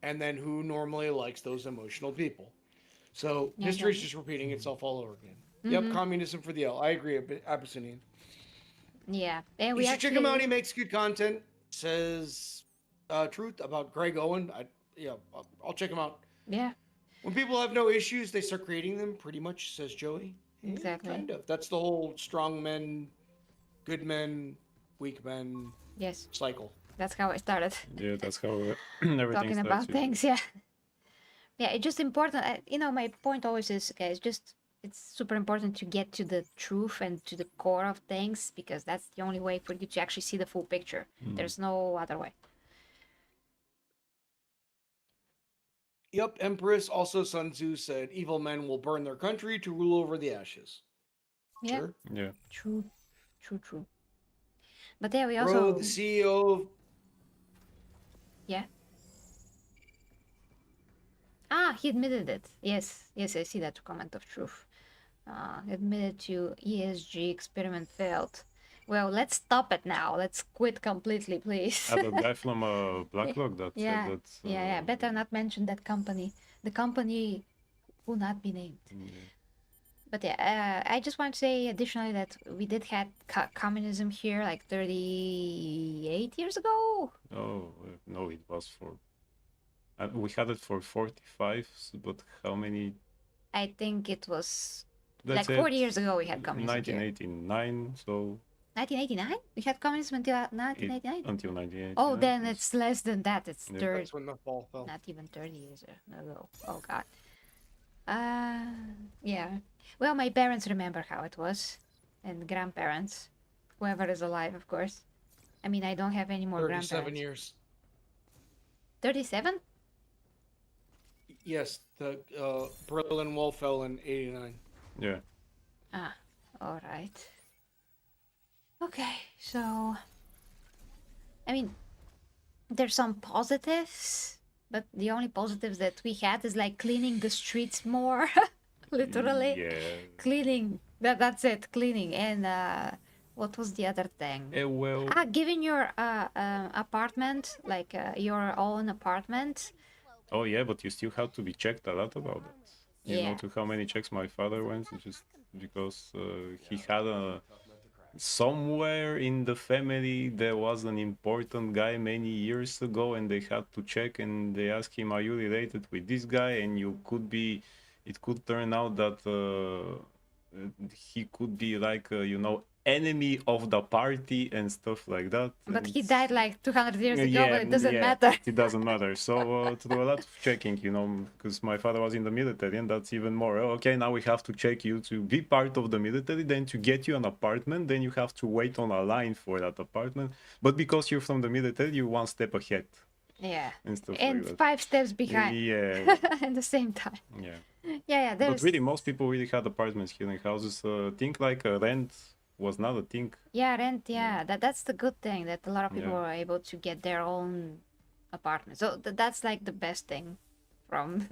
and then who normally likes those emotional people. So Yeah, history's just repeating itself all over again. Yep, mm-hmm. communism for the L. I agree, Abyssinian. Yeah, and You we should check him out. actually He makes good content. Says truth about Greg Owen. I'll check him out. yeah, When people have no issues, they start creating them. Pretty much, says Joey. exactly. Kind of. That's the whole strong men, good men, weak men Yes, cycle. that's how I started Yeah, that's how everything talking starts. about things. Yeah, yeah, it's just important. You know, my point always is, guys, just it's super important to get to the truth and to the core of things because that's the only way for you to actually see the full picture. There's no other way. Yep, Empress. Also, Sun Tzu said, "Evil men will burn their country to rule over the ashes." Yeah, Sure. Yeah. true, true, true. But yeah, we Bro, also the CEO of yeah. Ah, he admitted it. Yes, yes, I see that comment of truth. Admitted to ESG experiment failed. Well, let's stop it now. Let's quit completely, please. The guy from Blacklog that said Yeah, that. yeah. Better not mention that company. The company will not be named. Yeah. But yeah, I just want to say additionally that we did had communism here like 38 years ago. Oh no, it was for. We had it for 45, but how many? I think it was That's like 40 years ago we had communism 1989. So 1989? We had communism until 1989? until 1989. Oh, then it's less than that. It's Yeah. 30. That's when the fall fell. Not even 30 years ago. Oh, God. Yeah. Well, my parents remember how it was. And grandparents. Whoever is alive, of course. I mean, I don't have any more 37 grandparents. years. 37? Yes, the Berlin Wall fell in '89. Yeah. Ah, all right. Okay, so I mean, there's some positives, but the only positives that we had is like cleaning the streets more, literally. Yeah. Cleaning. That's it, cleaning. And what was the other thing? Well. Giving your apartment, like your own apartment. Oh yeah, but you still have to be checked a lot about that. You know Yeah. to how many checks my father went just because he had a somewhere in the family there was an important guy many years ago and they had to check and they asked him, are you related with this guy? And you could be, it could turn out that he could be like enemy of the party and stuff like that. But and he died like 200 years ago, yeah, but it doesn't yeah, matter. It doesn't matter. So through a lot of checking, because my father was in the military, and that's even more. Okay, now we have to check you to be part of the military, then to get you an apartment, then you have to wait on a line for that apartment. But because you're from the military, you're one step ahead. Yeah. And stuff And like that. 5 steps behind. Yeah. At the same time. Yeah. Yeah, But there's... really, most people really had apartments here in houses. Think like rent was not a thing. Yeah, rent, yeah. That's the good thing, that a lot of people Yeah. are able to get their own apartment. So that's like the best thing from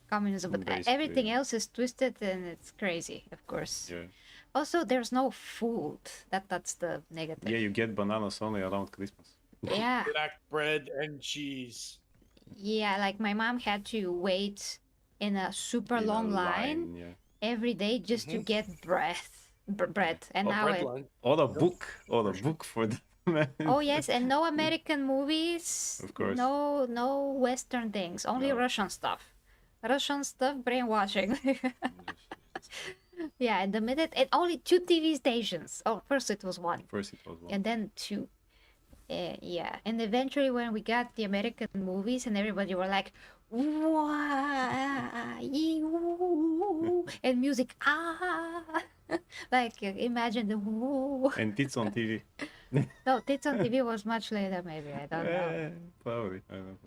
communism. But Basically, everything yeah. else is twisted and it's crazy, of course. Yeah. Also, there's no food. That's the negative. Yeah, you get bananas only around Christmas. Yeah. Black bread and cheese. Yeah, like my mom had to wait in a super In a long line yeah. every day just to get bread. And Oh, now bread it. line. Or a book. Or a book for them. Oh yes, and no American movies, Of course. no Western things, only No. Russian stuff. Russian stuff, brainwashing. Yeah, and the minute and only 2 TV stations. Oh, first it was one, First it was one. and then 2. Yeah, and eventually when we got the American movies, and everybody were like, "Wah, ee-oo," and music, like imagine the woo. And it's on TV. No, Tits on TV was much later, maybe. I don't know. Probably. I don't know.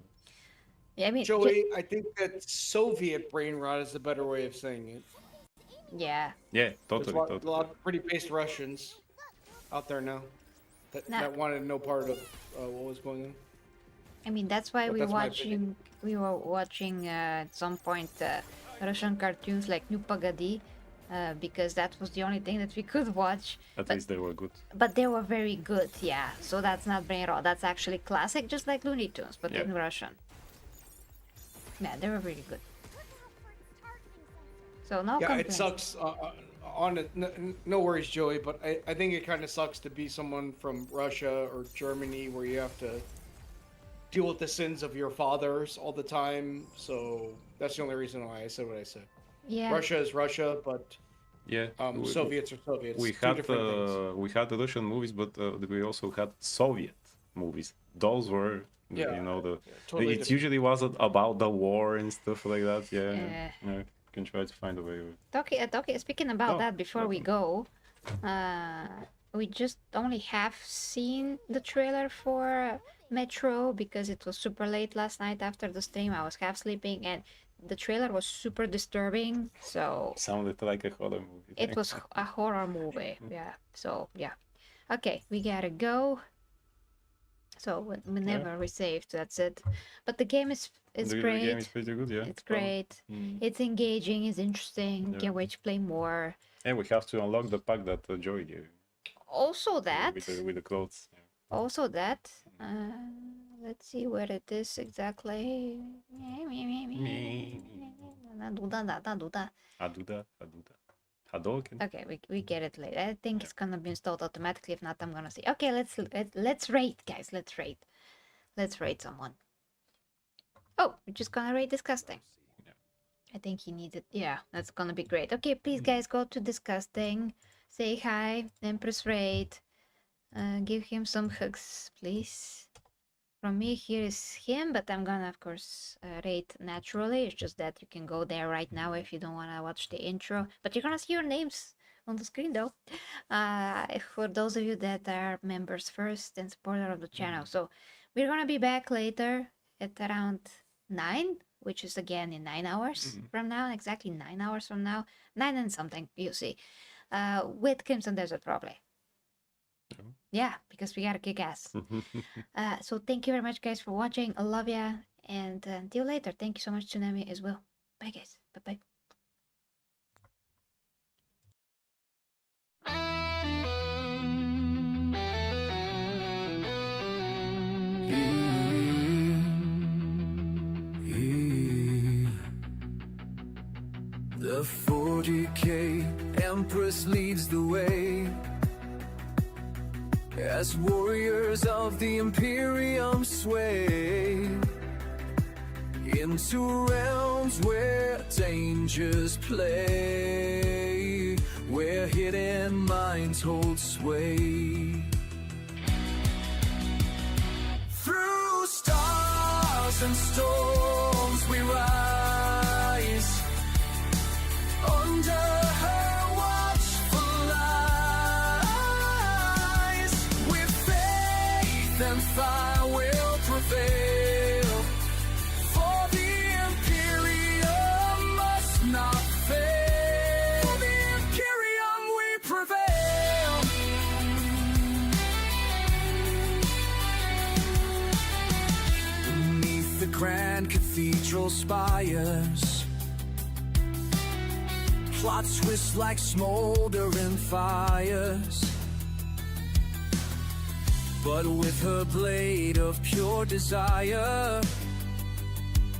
Yeah, I mean, Joey, I think that Soviet brain rot is the better way of saying it. yeah. Yeah, There's totally, a lot of pretty based Russians out there now that wanted no part of what was going on. I mean, that's why But we that's my opinion. were watching at some point Russian cartoons like Nu Pagadi, because that was the only thing that we could watch. At least they were good. But they were very good, yeah. So that's not brain rot. That's actually classic, just like Looney Tunes, but Yeah. in Russian. Yeah, they were really good. So no Yeah, complaints. it sucks. On it, no worries, Joey. But I think it kind of sucks to be someone from Russia or Germany where you have to deal with the sins of your fathers all the time. So that's the only reason why I said what I said. Yeah. Russia is Russia, but Yeah. Soviets are Soviets. We Two had different things. we had Russian movies, but we also had Soviet movies. Those were, Yeah, you know, totally it different. usually wasn't about the war and stuff like that. Yeah. Yeah. You can try to find a way. Speaking about Oh, that, before we go, we just only half seen the trailer for Metro because it was super late last night after the stream. I was half sleeping, and the trailer was super disturbing. So Sounded like a horror movie. it was a horror movie. Yeah. So yeah. Okay, we gotta go. So whenever we saved, that's it. But the game is The great. game is pretty good, yeah. It's great. It's engaging. It's interesting. Yeah. Can't wait to play more. And we have to unlock the pack that Joey gave. Also that. With the clothes. Yeah. Also that. Let's see where it is exactly. Aduda. Hadouken. Okay, we get it later. I think it's gonna be installed automatically. If not, I'm gonna see. Okay, let's rate, guys. Let's rate. Let's rate someone. Oh, we're just gonna rate Disgusting. Yeah. I think he needs it. Yeah, that's gonna be great. Okay, please, guys, go to Disgusting. Say hi. Empress rate. Give him some hugs, please. From me, here is him, but I'm gonna, of course, rate naturally. It's just that you can go there right now if you don't want to watch the intro. But you're gonna see your names on the screen, though. For those of you that are members first and supporter of the channel. So we're gonna be back later at around 9, which is again in 9 hours from now. Exactly 9 hours from now. 9 and something, you see. With Crimson Desert, probably. Yeah, because we gotta kick ass. So thank you very much, guys, for watching. I love ya, and until later. Thank you so much, Tsunami, as well. Bye, guys. Bye-bye. The 40K Empress leads the way as warriors of the imperium sway into realms where dangers play, where hidden minds hold sway. Through stars and storms we rise, under her watchful eyes, with faith and fire will prevail, for the imperium must not fail. For the imperium we prevail. Beneath the grand cathedral spires, plots twist like smoldering fires. But with her blade of pure desire,